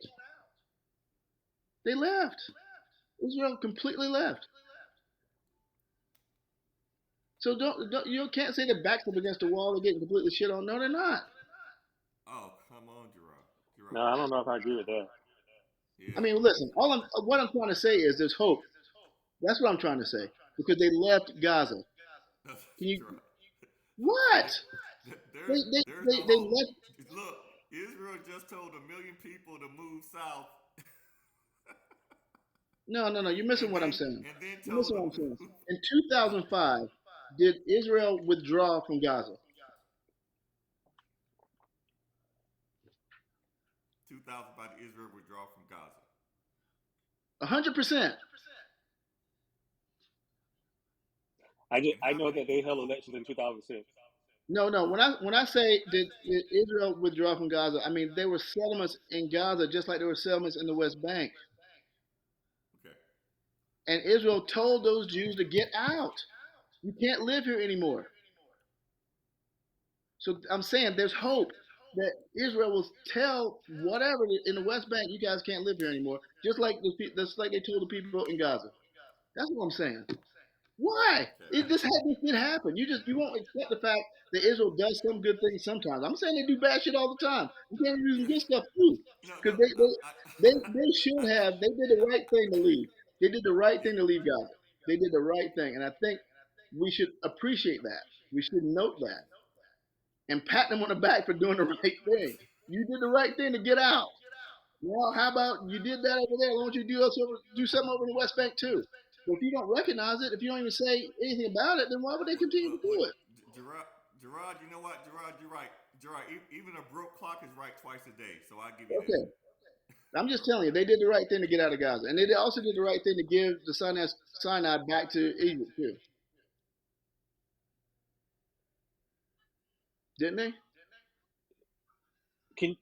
They left. Israel completely left. So don't you can't say their backs up against the wall. They're getting completely shit on. No, they're not. oh come on, Gerard, No, Gerard, I don't know if I agree with that. I yeah, mean, listen. What I'm trying to say is there's hope. That's what I'm trying to say because they left Gaza. Can you Gerard. what? There's no They hope. left. Look, Israel just told 1 million people to move south, No. You're missing what I'm saying. and then You're told missing them what I'm saying. to In uh, 2005, did Israel withdraw from Gaza? 2,000 by Israel withdraw from Gaza. 100%. And I how know many that they held people? elections in 2006. No. Oh, When I say did Israel withdraw from Gaza, I mean there were settlements in Gaza just like there were settlements in the West Bank, okay. and Israel told those Jews to get out. You can't live here anymore. So I'm saying there's hope that Israel will tell whatever in the West Bank, you guys can't live here anymore, just like they told the people in Gaza. That's what I'm saying. Why? Okay. This did happen. You won't accept the fact that Israel does some good things sometimes. I'm saying they do bad shit all the time. You can't do some Yes. good stuff too. No. Because I, they should I, have they did the right thing to leave. They did the right yeah. thing to leave Gaza. They did the right thing. And I think we should appreciate that. We should note that and pat them on the back for doing the right thing. You did the right thing to get out. Well, how about you did that over there? Why don't you do something over in the West Bank too? But if you don't recognize it, if you don't even say anything about it, then why would they continue to do it? Gerard, Gerard, you know what, Gerard, you're right. Gerard, even a broke clock is right twice a day, so I give you that. Okay, I'm just telling you, they did the right thing to get out of Gaza, and they also did the right thing to give the Sinai back to Egypt too, didn't they? Can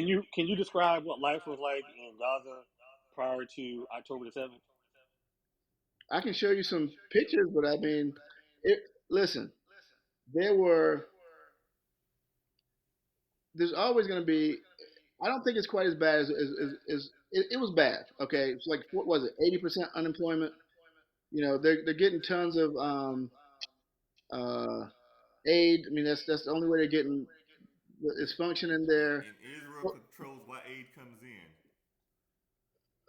you describe what life was like in Gaza prior to October the 7th? I can show you some pictures, but I mean, it. Listen, there were. There's always going to be. I don't think it's quite as bad as it was bad. Okay, it's like what was it? 80% unemployment. You know, they're getting tons of uh, aid. I mean, that's the only way they're getting is functioning there. And Israel Well, controls what aid comes in.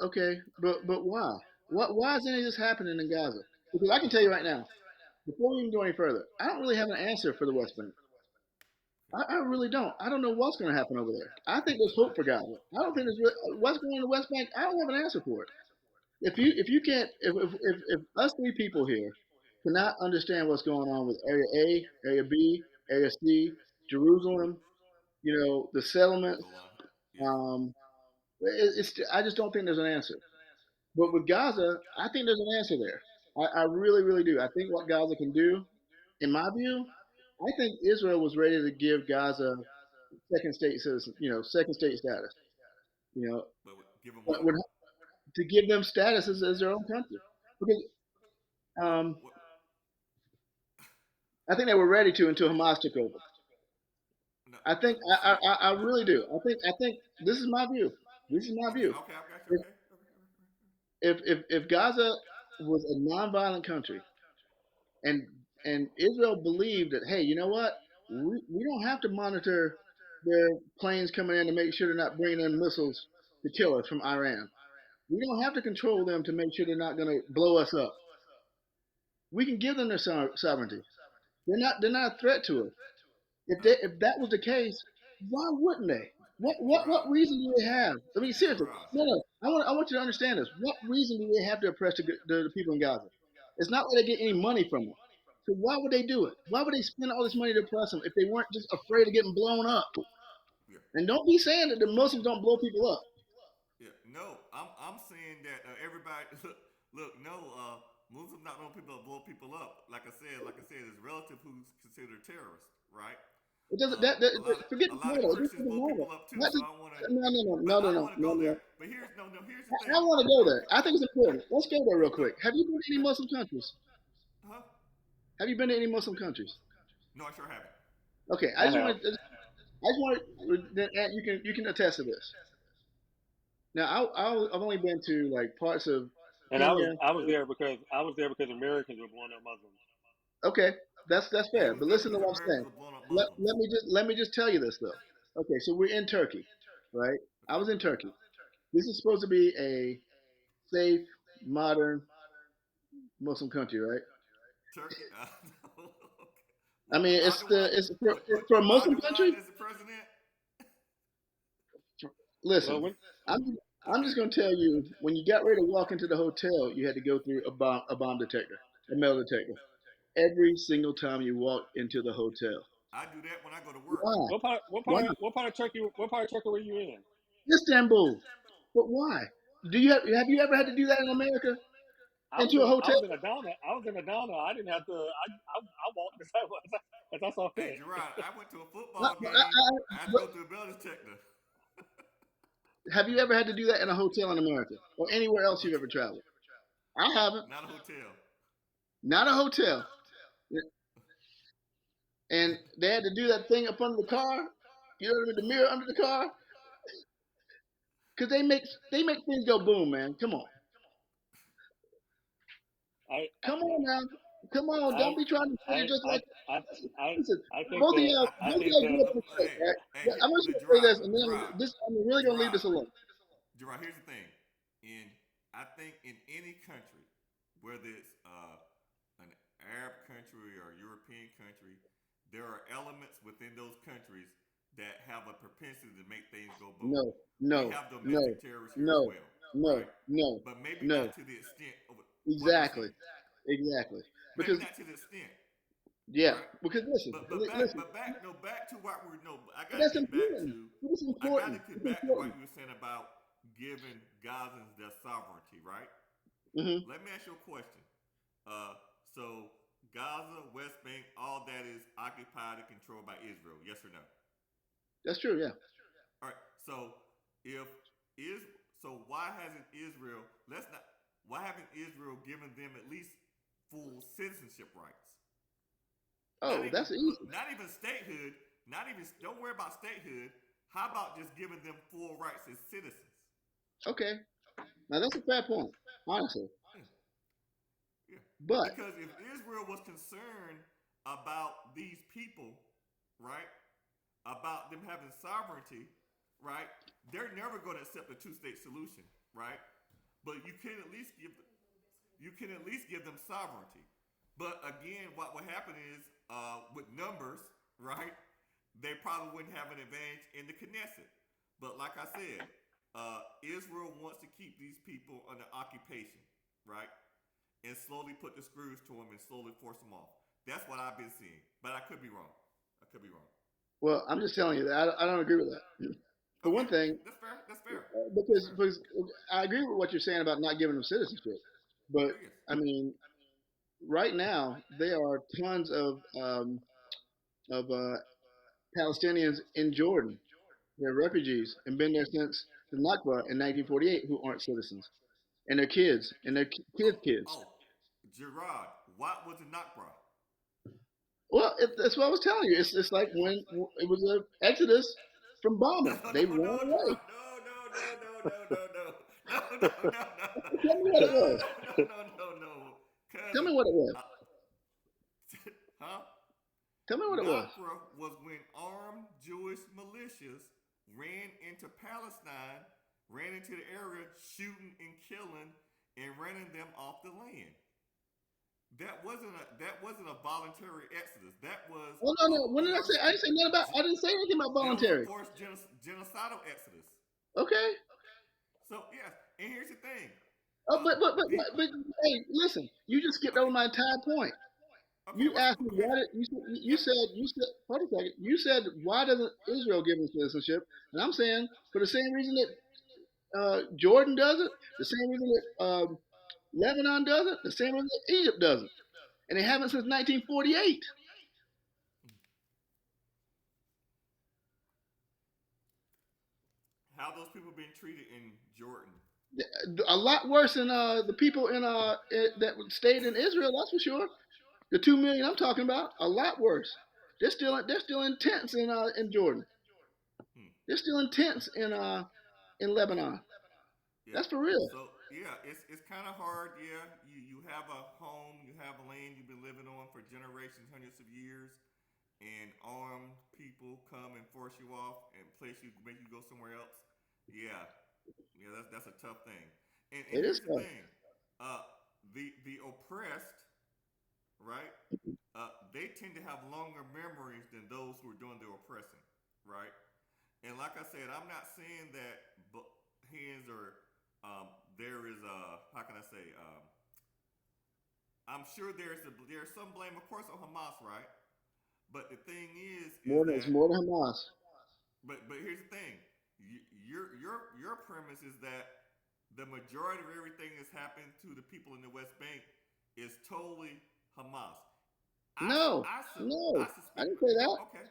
okay, but why? Why is any of this happening in Gaza? Because I can tell you right now, before we even go any further, I don't really have an answer for the West Bank. I really don't. I don't know what's going to happen over there. I think there's hope for Gaza. I don't think there's what's going on in the West Bank. I don't have an answer for it. If you can't if us three people here cannot understand what's going on with Area A, Area B, Area C, Jerusalem, the settlements, Golan, yes. um, it's I just don't think there's an answer. But with Gaza, I think there's an answer there. I really, really do. I think what Gaza can do, in my view, I think Israel was ready to give Gaza second state citizen, second state status, you know, But give them but what? to give them status as their own country. Because What? um, What? I think they were ready to until Hamas took over. No, I no. think See, I really do. I think this is my view. This is my okay, view. okay, I got you. If Okay, okay, okay. if Gaza was a nonviolent country and Israel believed that, hey, you know what, we don't have to monitor their planes coming in to make sure they're not bringing in missiles to kill us from Iran. We don't have to control them to make sure they're not going to blow us up. We can give them their sovereignty. They're not a threat to us. If that was the case, why wouldn't they? What Gerard, reason do they have? I mean, seriously, Gerard. no. I want you to understand this. What reason do they have to oppress the people in Gaza? It's not like they get any money from it. So why would they do it? Why would they spend all this money to oppress them if they weren't just afraid of getting blown up? Yeah, And don't be saying that the Muslims don't blow people up. yeah. No, I'm saying that everybody look. No, Muslims not know people that blow people up. Like I said, there's relative who's considered a terrorist, right? It doesn't. That forget A the lot of title. It Christians doesn't blow matter. people up too. Not So just, I want to, no, no, no, but no, I no, don't no, want to no, go no. there. But here's the thing. I want to go No, there. I think it's important. Let's go there real no, quick. Have you been to any no. Muslim countries? Huh? Have you been to any Muslim countries? No, I sure haven't. Okay, I I just have, want to. I just want to. You can attest to this. Now, I've only been to like parts of and Kenya. I was there because Americans were blowing up Muslims. Okay, that's He fair. was But there listen to because what I'm Americans saying. were blowing up Let, Muslims. let me just let me just tell you this though. Okay, so we're in Turkey, right? I Okay. was in Turkey. This is supposed to be a safe, modern Muslim country, right? Turkey. No. I mean, it's Erdogan, the it's for a with Muslim country. Erdogan as the president. Well, Listen, when I'm I'm Okay. just gonna tell you when you got ready to walk into the hotel, you had to go through a bomb detector, a metal detector, every single time you walk into the hotel. I do that when I go to work. Why? Why? what part of Turkey were you in? Istanbul. But why? Have you ever had to do that in America? Into a I hotel? was in Adana. I was in Adana. I didn't have to. I walked as I saw Hey, fit. Gerard, I went to a I, football I, game. I, I had to but go through a metal detector. have you ever had to do that in a hotel in America or anywhere else you've Hotel, ever traveled? I haven't. not a hotel. Not a hotel. And they had to do that thing up under the car. You know what I mean? The mirror under the car. Because they make things go boom, man. Come on. I Come on now. Come on. Don't I be trying to say it I just I like I I listen, I think both of that y'all, I both of think y'all that grew up in the church, Hey, right? hey, But I'm just gonna say Gerard, this, and then Gerard, I'm really gonna leave Gerard, this alone. Gerard. Here's the thing. In I think in any country, whether it's an Arab country or European country, there are elements within those countries that have a propensity to make things go boom. No, We no, have domestic no, terrorists here as no, well, right? no, no, But maybe no. not to the extent of what are you Exactly, saying? exactly. Maybe Because not to the extent, yeah, right? because listen, listen. But back no back to what we're no. I But got to that's get back important. to It's important. It's what important. you were saying about giving Gazans their sovereignty, right? Hmm. Let me ask you a question. Uh, so Gaza, West Bank, all that is occupied and controlled by Israel. Yes or no? That's true. Yeah. All right. So if is so why hasn't Israel? Let's not. Why haven't Israel given them at least full citizenship rights? Not Oh, even that's easy. not even statehood. Not even. Don't worry about statehood. How about just giving them full rights as citizens? Okay. Now that's a fair point, honestly. Yeah. Yeah. But Because if Israel was concerned about these people, right, about them having sovereignty, right, they're never going to accept a two-state solution, right? But you can at least give them sovereignty. But again, what would happen is with numbers, right? They probably wouldn't have an advantage in the Knesset. But like I said, Israel wants to keep these people under occupation, right? And slowly put the screws to them and slowly force them off. That's what I've been seeing. But I could be wrong. I could be wrong. well, I'm just telling you that I don't agree with that. For Okay, one thing, that's fair. That's fair. That's because fair. I agree with what you're saying about not giving them citizenship, but Oh yes. I mean, right now there are tons of Palestinians in Jordan. They're refugees and been there since the Nakba in 1948 who aren't citizens, and their kids and their kids' Oh, kids. oh, Gerard, what was the Nakba? Well, that's what I was telling you. It's like when it was an exodus from No, bombing. no, They no, ran no, away. no, no, Tell me what it was. no, Tell me cousin. what it was. Uh, huh? Tell me what it was. Nakba was when armed Jewish militias ran into Palestine, ran into the area, shooting and killing and running them off the land. That wasn't a voluntary exodus. Oh no, no. When did I say? I didn't say nothing about. I didn't say anything about that was a voluntary. forced genocidal exodus. Okay. So yes, and here's the thing. Oh, The but hey, listen. You just skipped over okay, my entire point. okay, You what's asked me okay? why did Yeah. you said hold on a second. You said why doesn't Israel give them citizenship? And I'm saying for the same reason that Jordan does it, the same reason that Lebanon does it, the same reason that Egypt does it, and they haven't since 1948. How those people being treated in Jordan? A lot worse than the people that stayed in Israel. That's for sure. The 2 million I'm talking about, a lot worse. They're still in tents in Jordan. Hmm. They're still in tents in Lebanon. Yeah. That's for real. So yeah, it's kind of hard. Yeah, you have a home, you have a land you've been living on for generations, hundreds of years, and armed people come and force you off and place you, make you go somewhere else. Yeah, yeah, that's a tough thing. And It is here's the tough. thing, uh, the oppressed, right? They tend to have longer memories than those who are doing the oppressing, right? And like I said, I'm not saying that hands are there is a how can I say I'm sure there's some blame of course on Hamas, right? But the thing is It's that more than Hamas. but here's the thing. Your premise is that the majority of everything that's happened to the people in the West Bank is totally Hamas. No, I no, I suspect didn't say that. okay,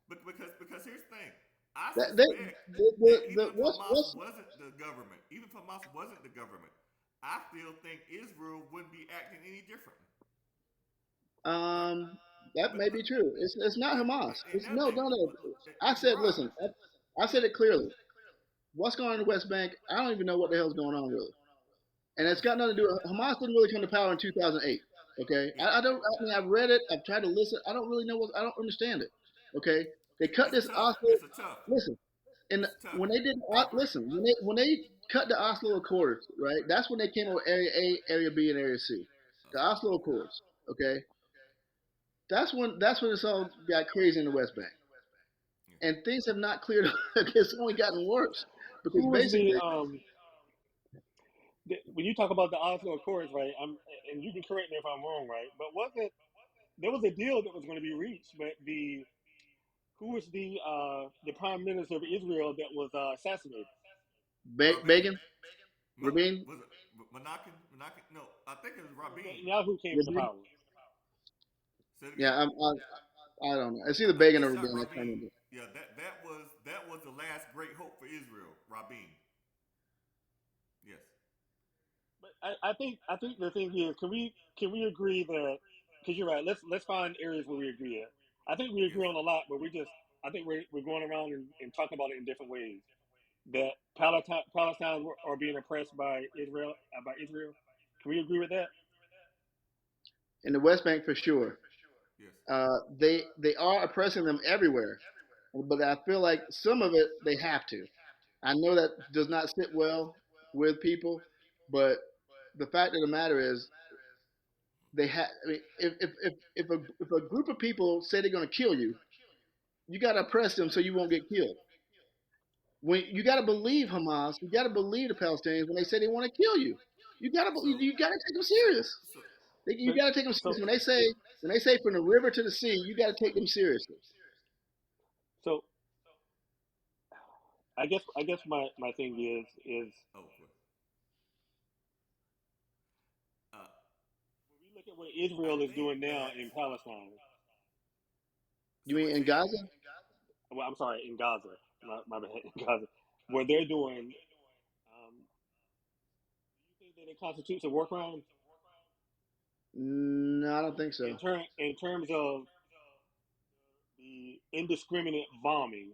but because here's the thing. I That they suspect that even if Hamas what's wasn't the government, even if Hamas wasn't the government, I still think Israel wouldn't be acting any differently. um that But may be true. It's not yeah, Hamas. and It's another no, thing, no, no. I said, Gerard, listen. I said it clearly. What's going on in the West Bank? I don't even know what the hell's going on really. And it's got nothing to do. Hamas didn't really come to power in 2008. Okay, yeah, I don't. I mean, I've read it. I've tried to listen. I don't really know what. I don't understand it. Okay, they cut it's this tough. Oslo. It's a tough. Listen, and It's tough. when they did I agree. listen, when they cut the Oslo Accords, right? That's when they came over Area A, Area B, and Area C. The Oslo Accords. Okay, That's when it's all got crazy in the West Bank, Yeah. and things have not cleared up. It's only gotten worse because Who was basically when you talk about the Oslo Accords, right? And you can correct me if I'm wrong, right? But wasn't there was a deal that was going to be reached, but the who was the prime minister of Israel that was assassinated? Rabin. Begging, No, Rabin, was it Menachem? Menachem? No, I think it was Rabin. Netanyahu came into Rabin. power. Say it again. Yeah, I don't know. It's either I think Begging they or shot Rabin. I can't Rabin. remember. Yeah, that was the last great hope for Israel. Rabin. Yes. But I think the thing is, can we agree that because you're right. Let's find areas where we agree at. I think we Yes. agree on a lot, but I think we're going around and talking about it in different ways. That Palestine are being oppressed by Israel. Can we agree with that? In the West Bank for sure. Yes. They are oppressing them everywhere, but I feel like some of it they have to. I know that does not sit well with people, but the fact of the matter is they have. I mean, if a group of people say they're going to kill you, you got to oppress them so you won't get killed. When you got to believe Hamas, you got to believe the Palestinians when they say they want to kill you. So You got to take them so serious. so You But got to take them so serious when they say from the river to the sea. You got to take them seriously. so I guess my thing is oh boy. Uh, when we look at what I Israel is think doing now that. in Palestine. You Say what mean you in said. Gaza? Well, I'm sorry, in Gaza, my bad, in Gaza, what they're doing. Do you think that it constitutes a war crime No, I don't think so. in terms of the indiscriminate bombing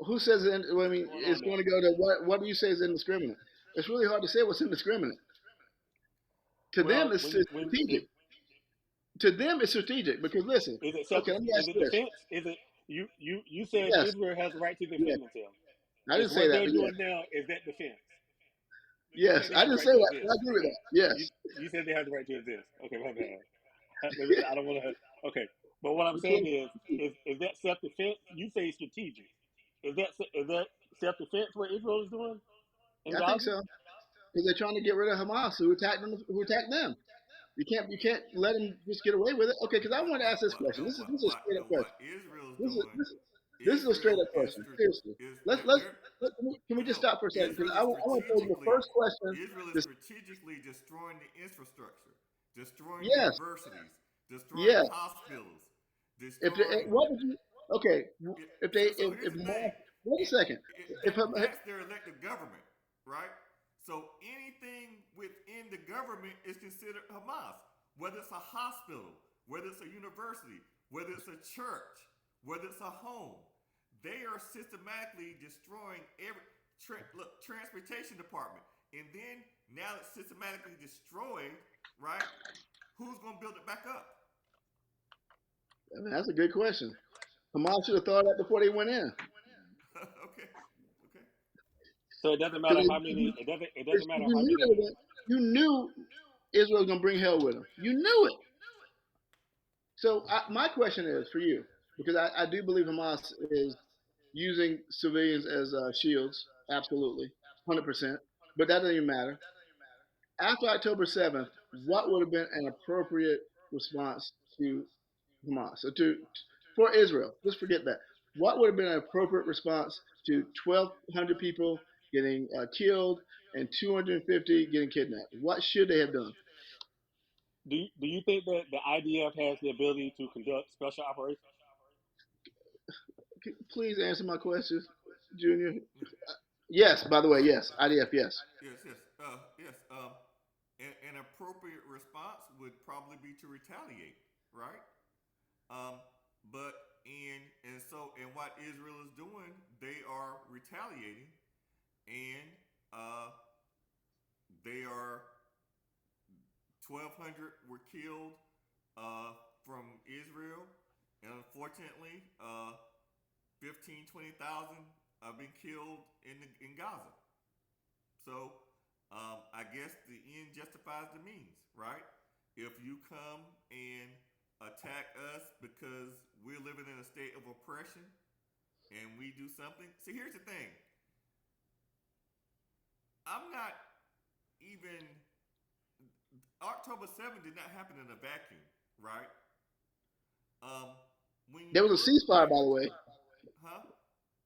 Who says it? Well, I that's mean, going on it's there? going to go to what? What do you say is indiscriminate? It's really hard to say what's indiscriminate. To them, Well, it's when strategic. To them, it's strategic because listen. is it Okay, let me is ask it you this. defense? Is it you said Yes, Israel has the right to yes. defend themselves? I Is didn't say what that, they're but yes, doing now is that defense? No, you said yes. they I have the didn't right say to that. But I exist. agree with Okay, that. you Yes. you said they have the right to exist. Okay, my bad. I don't want to. Okay, but what I'm You saying can't. is that self defense? You say strategic. Is that self defense what Israel is doing in I think Gaza? so because they're trying to get rid of Hamas, who attacked them. Who attacked them? You can't let them just get away with it. Okay, because I want to ask this question. No, This is a straight up what question. Israel's This is doing. this, this is a straight Israel up question. Seriously. is Let's they're, let's they're can we just no. stop for a second? Because Israel I is want, I want to pose the first question. This, strategically destroying the infrastructure, destroying yes, universities, destroying yes. hospitals, If destroying. what would you? Okay, if they So here's if the thing. wait a second. If That's their elected government, right? So anything within the government is considered Hamas, whether it's a hospital, whether it's a university, whether it's a church, whether it's a home. They are systematically destroying every transportation department, and then now it's systematically destroyed, right? Who's gonna build it back up? I mean, that's a good question. Hamas should have thought of that before they went in. Okay, okay. So it doesn't matter Because how many. It doesn't matter you how knew many. you knew Israel was gonna bring hell with them. You knew it. So my question is for you, because I do believe Hamas is using civilians as shields, absolutely, 100%. But that doesn't even matter. After October 7th, what would have been an appropriate response to Hamas? So for Israel, just forget that. What would have been an appropriate response to 1,200 people getting killed and 250 getting kidnapped? What should they have done? Do you think that the IDF has the ability to conduct special operations? Please answer my question, Junior. Yes, by the way, Uh, yes. IDF, yes. yes, yes, yes. An appropriate response would probably be to retaliate, right? Um, but and what Israel is doing, they are retaliating, and they are 1,200 were killed from Israel, and unfortunately, 15, 20,000 have been killed in Gaza. So I guess the end justifies the means, right? If you come and attack us because we're living in a state of oppression and we do something. See, here's the thing. I'm not even October 7th did not happen in a vacuum, right? Um, when There you was a look, ceasefire, by the way. huh?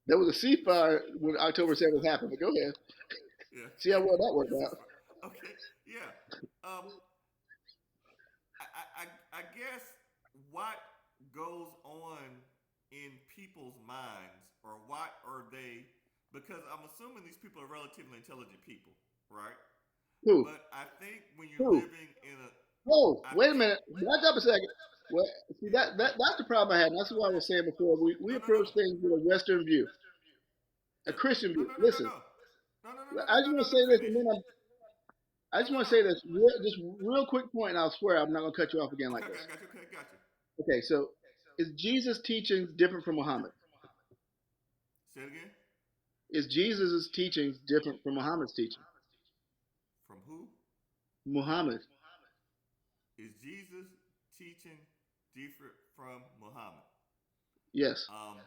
There was a ceasefire when October 7th happened. But go ahead. Yeah, See how well that worked out. okay, yeah. Um, I guess what goes on in people's minds, or what are they? Because I'm assuming these people are relatively intelligent people, right? Who? But I think when you're Who? living in a, Oh, I wait a think minute. Back up a second. Well, see that's the problem I had. And that's what I was saying before. We no, no, no, approach things with a Western view, a yeah, Christian no, view. no, no, no, Listen, no, no, no, no, no, I no, just no, want no. to Let say me this, finish. and then I No, just no, want to no. say this, just real quick point, and I'll swear I'm not going to cut you off again like Okay, okay, I this. got you. Okay, I got you. Okay, so is Jesus' teachings different from Muhammad? Say it again. Is Jesus' teachings different from Muhammad's teaching? From who? Muhammad. Is Jesus teaching different from Muhammad? Yes. Um,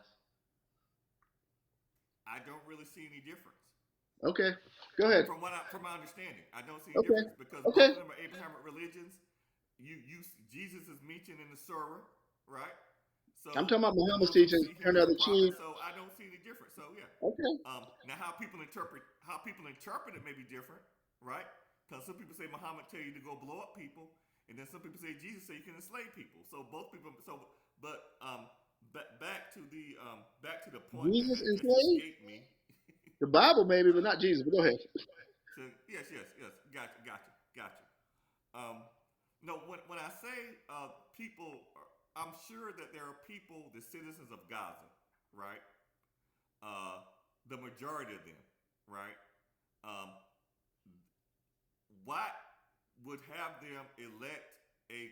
I don't really see any difference. Okay. Go ahead. From my understanding, I don't see any Okay. difference because both Okay. of them are Abrahamic religions. You Jesus is mentioned in the Surah, right? I'm So talking about the Muhammad's Muslims teachings. see him Turn the as a other prophet. cheek. So I don't see any difference. So yeah. Okay. Now how people interpret it may be different, right? Because some people say Muhammad tell you to go blow up people, and then some people say Jesus say you can enslave people. So both people. So but back to the point that Jesus has just enslaved? escaped me. The Bible maybe, but not Jesus. But go ahead. So yes, got you. No, when I say people, I'm sure that there are people, the citizens of Gaza, right? Uh, the majority of them, right? Um, what would have them elect a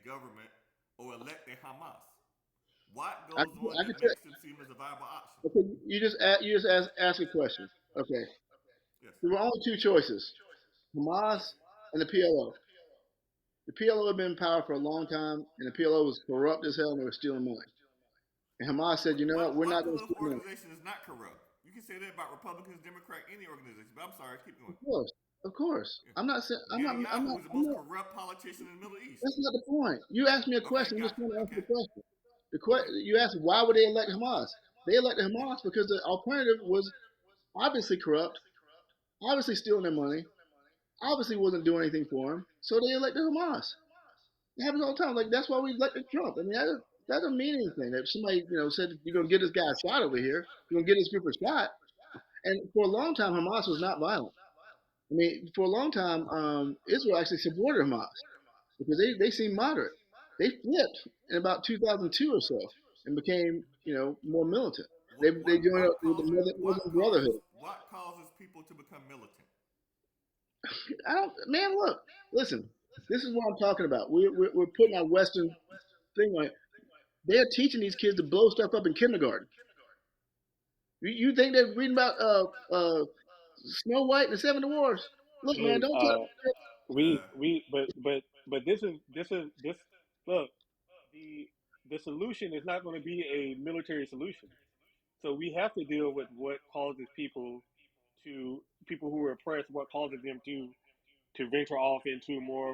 government or elect a Hamas? What I, goes on I could that tell. makes them seem as a viable option? Okay, you just ask a question. Okay, Yes. there were only two choices: Yes. Hamas and the PLO. The PLO had been in power for a long time, and the PLO was corrupt as hell, and they were stealing money. And Hamas said, you know what? We're not What going to political steal money. organization is not corrupt? You can say that about Republicans, Democrat, any organization. But I'm sorry, keep going. Of course, of course. Yeah. I'm not saying. Netanyahu is the most corrupt politician in the Middle East. That's not the point. You asked me a Okay, question. I'm just gotcha. going to answer Okay, the question. okay. You asked why would they elect Hamas? They elected Yeah. Hamas because the alternative was obviously corrupt, obviously stealing their money, obviously wasn't doing anything for them. So they elected Hamas. It happens all the time. Like that's why we elected Trump. I mean, that doesn't mean anything. That somebody said you're gonna get this guy a shot over here, you're gonna get this group a shot. And for a long time, Hamas was not violent. I mean, for a long time, Israel actually supported Hamas because they seemed moderate. They flipped in about 2002 or so and became more militant. They joined up with the Muslim Brotherhood. what causes people to become militant? I don't, man. Look, listen. This is what I'm talking about. We're putting our Western thing on it. They're teaching these kids to blow stuff up in kindergarten. You think they're reading about Snow White and the Seven Dwarfs? Look, man, Hey, don't tell. but this. Look, the the solution is not going to be a military solution. So we have to deal with what causes people who are oppressed, what causes them to venture off into more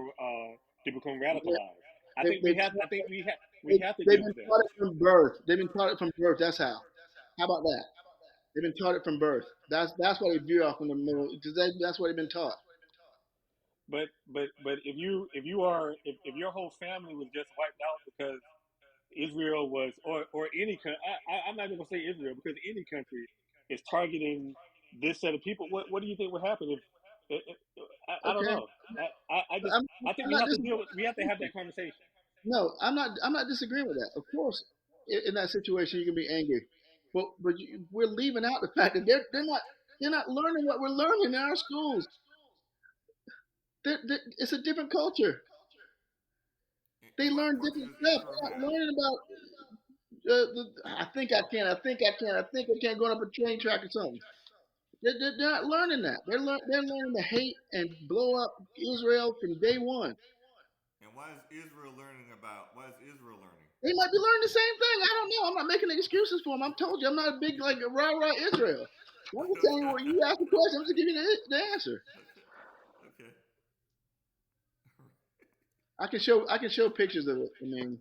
to become radicalized. They, they, I think we they, have to they've deal with been that. taught it from birth. They've been taught it from birth. That's how. How about that? They've been taught it from birth. That's why they veer off in the middle because that's what they've been taught. But if your whole family was just wiped out because Israel was or any I'm not even gonna say Israel because any country is targeting this set of people. What do you think would happen if I don't Okay, know. I just I'm, I think I'm not we have to have disagreeing. that conversation. No, I'm not disagreeing with that. Of course, in that situation, you can be angry, but we're leaving out the fact that they're not learning what we're learning in our schools. It's a different culture. They And what learn culture different does stuff. Israel They're not have? learning about. I think I can. I think I can. I think I can. Going up a train track or something. They're not learning that. They're learning to hate and blow up Israel from day one. And why is Israel learning about? Why is Israel learning? They might be learning the same thing. I don't know. I'm not making excuses for them. I'm told you I'm not a big like rah rah Israel. I'm just telling you Okay. what you asked the question. I'm just giving you the answer. Okay. Okay. I can show pictures of it. I mean,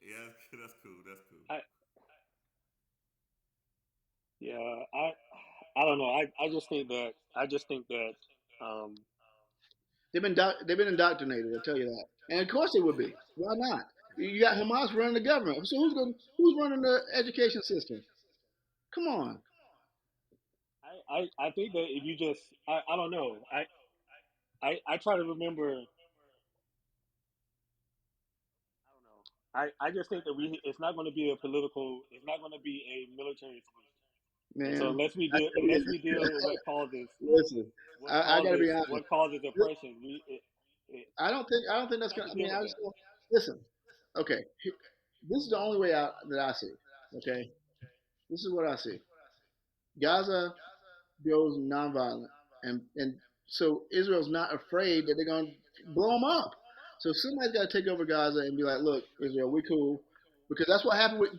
Yeah, that's cool. That's cool. I yeah, I don't know. I just think that um they've been indoctrinated. I tell you that. And of course they would be. Why not? You got Hamas running the government. So who's running the education system? Come on. I think that if you just I don't know. I try to remember. I don't know. I just think that we it's not going to be a political. It's not going to be a military solution. And so Man, unless we deal with listen, I got to be honest. what causes oppression, I don't think we that's have gonna. to I deal mean, with I just that. don't, listen. Okay, this is the only way out that I see. Okay, this is what I see. Gaza goes nonviolent, and so Israel's not afraid that they're gonna blow them up. So somebody's got to take over Gaza and be like, "Look, Israel, we cool," because that's what happened with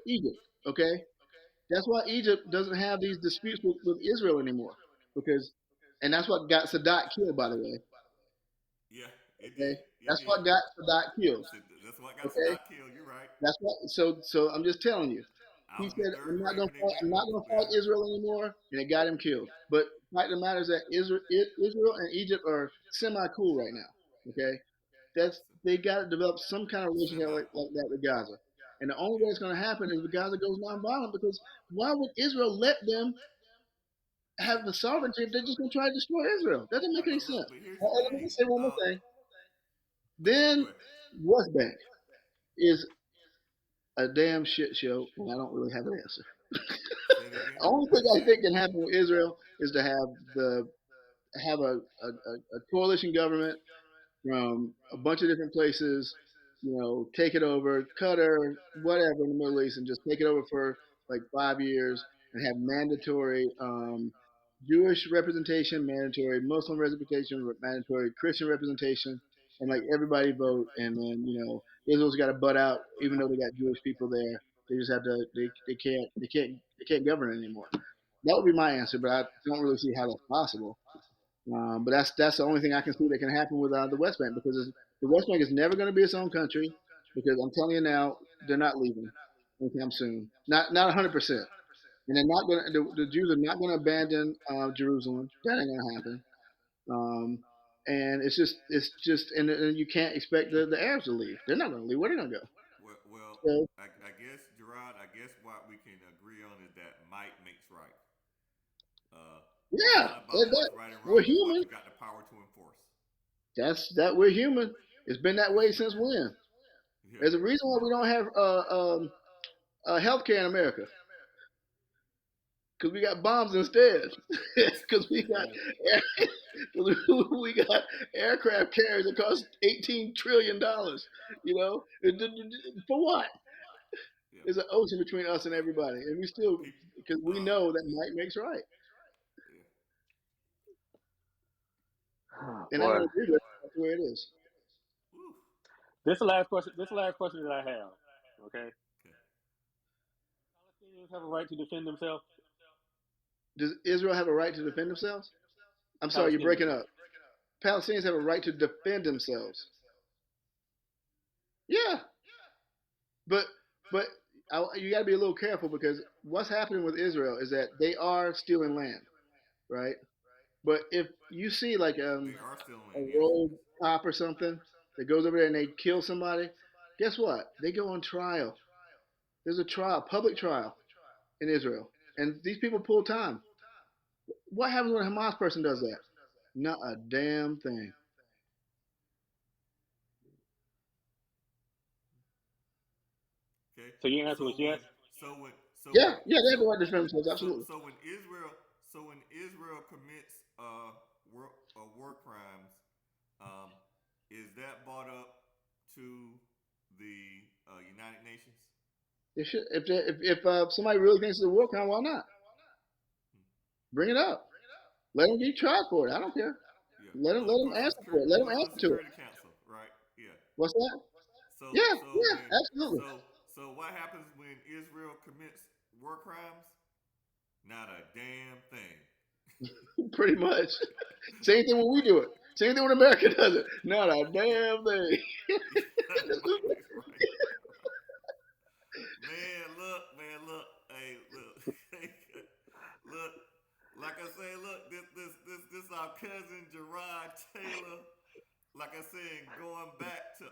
Egypt. Okay, that's why Egypt doesn't have these disputes with Israel anymore because, and that's what got Sadat killed, by the way. Yeah, it Okay, did. It that's did. what got Sadat killed. That's what got Okay, Sadat killed. You're right. that's what. So I'm just telling you. I He was in the said, third grade when they went. I'm not gonna Yeah. fight Israel anymore," and it got him killed. But the fact of the matter is that Israel and Egypt are semi cool right now. Okay, they got to develop some kind of relationship Semi. like that with Gaza. And the only way it's going to happen is if Gaza goes nonviolent. Because why would Israel let them See, have the sovereignty if they're just going to try to destroy Israel? That doesn't make any sense. but here's the And let me thing. say one more thing. Okay, go Then ahead. West Bank is a damn shit show, and I don't really have an answer. Say it again. The only thing I Say it. think can happen with Israel is to have a coalition government from a bunch of different places, take it over, Qatar, whatever in the Middle East, and just take it over for like 5 years and have mandatory Jewish representation, mandatory Muslim representation, mandatory Christian representation, and like everybody vote, and then Israel's got to butt out, even though they got Jewish people there. They just have to. They can't govern it anymore. That would be my answer, but I don't really see how that's possible. But that's the only thing I can see that can happen with the West Bank because the West Bank is never going to be its own country because I'm telling you now they're not leaving anytime soon. Not 100%. And they're not going to. The Jews are not going to abandon Jerusalem. That ain't going to happen. Um, and it's just and you can't expect the Arabs to leave. They're not going to leave. Where are they going to go? Well, So I guess Gerard. I guess what we can agree on is that might makes right. Uh, it's yeah, not about what's right and we're wrong. It's what human. you got the power to enforce. That we're human. It's been that way since when? Yeah. There's a reason why we don't have healthcare in America. Because we got bombs instead. Because Yeah. we got aircraft carriers that cost $18 trillion. For what? Yeah. There's an ocean between us and Well, everybody, and we still people. because we know that might makes right, Yeah. Oh, and I boy, don't agree with it. That's the way it is. Woo. this is the last question. This is the last question that I have. Okay, Okay. Palestinians have a right to defend themselves. Does Israel have a right to defend themselves? I'm sorry, you're breaking Palestinians. up. Palestinians have a right to defend themselves. Yeah, but but you got to be a little careful because what's happening with Israel is that they are stealing land, right? But if you see like They are still a in. Yes. rogue cop or something that goes over there and they kill somebody, guess what? They go on trial. There's a trial, public trial in Israel, and these people pull time. What happens when a Hamas person does that? Not a damn thing. Okay. So your answer So was yes. when so when so when Yeah, yeah, they have the right to defend themselves. so Absolutely. so when Israel commits war crimes, um, is that brought up to the United Nations? They should. If somebody really thinks it's a war crime, why not? Bring it up. Let them get tried for it. I don't care. Yeah. Let them answer for it. Let them Go to the answer to it. Security Council, right? Yeah. What's that? So Yeah, so yeah, when absolutely. so what happens when Israel commits war crimes? Not a damn thing. Pretty much. Same thing when we do it. Same thing when America does it. Not a damn thing. Right. Man, look, hey, look, look. Like I say, look, this our cousin Gerard Taylor. Like I said, going back to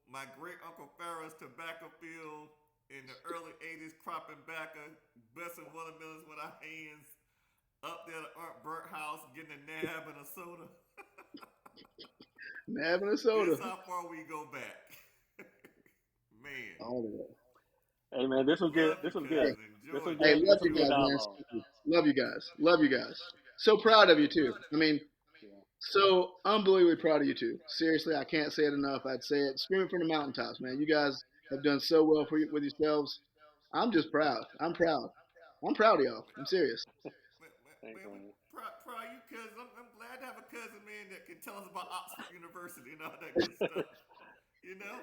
my great Uncle Farrah's tobacco field in the early '80s, cropping back, busting watermelons with our hands, up there at Aunt Burt house, getting a nab and a soda. Nab and a soda. This how far we go back. Man, All the way. Hey man, this was good. love you, This was Hey, good. cousin. This was Enjoyed hey, good. that. This love was you a good guys, man. dialogue. Seriously. Love you guys. Love you guys. So proud of you too. I mean, Yeah. so unbelievably proud of you two. Seriously, I can't say it enough. I'd say it. Screaming from the mountaintops, man. You guys have done so well with yourselves. I'm just proud. I'm proud. I'm proud of y'all. I'm serious. Thanks, Man, we man. proud you, cousin. I'm glad to have a cousin, man, that can tell us about Oxford University and all that good stuff. You know?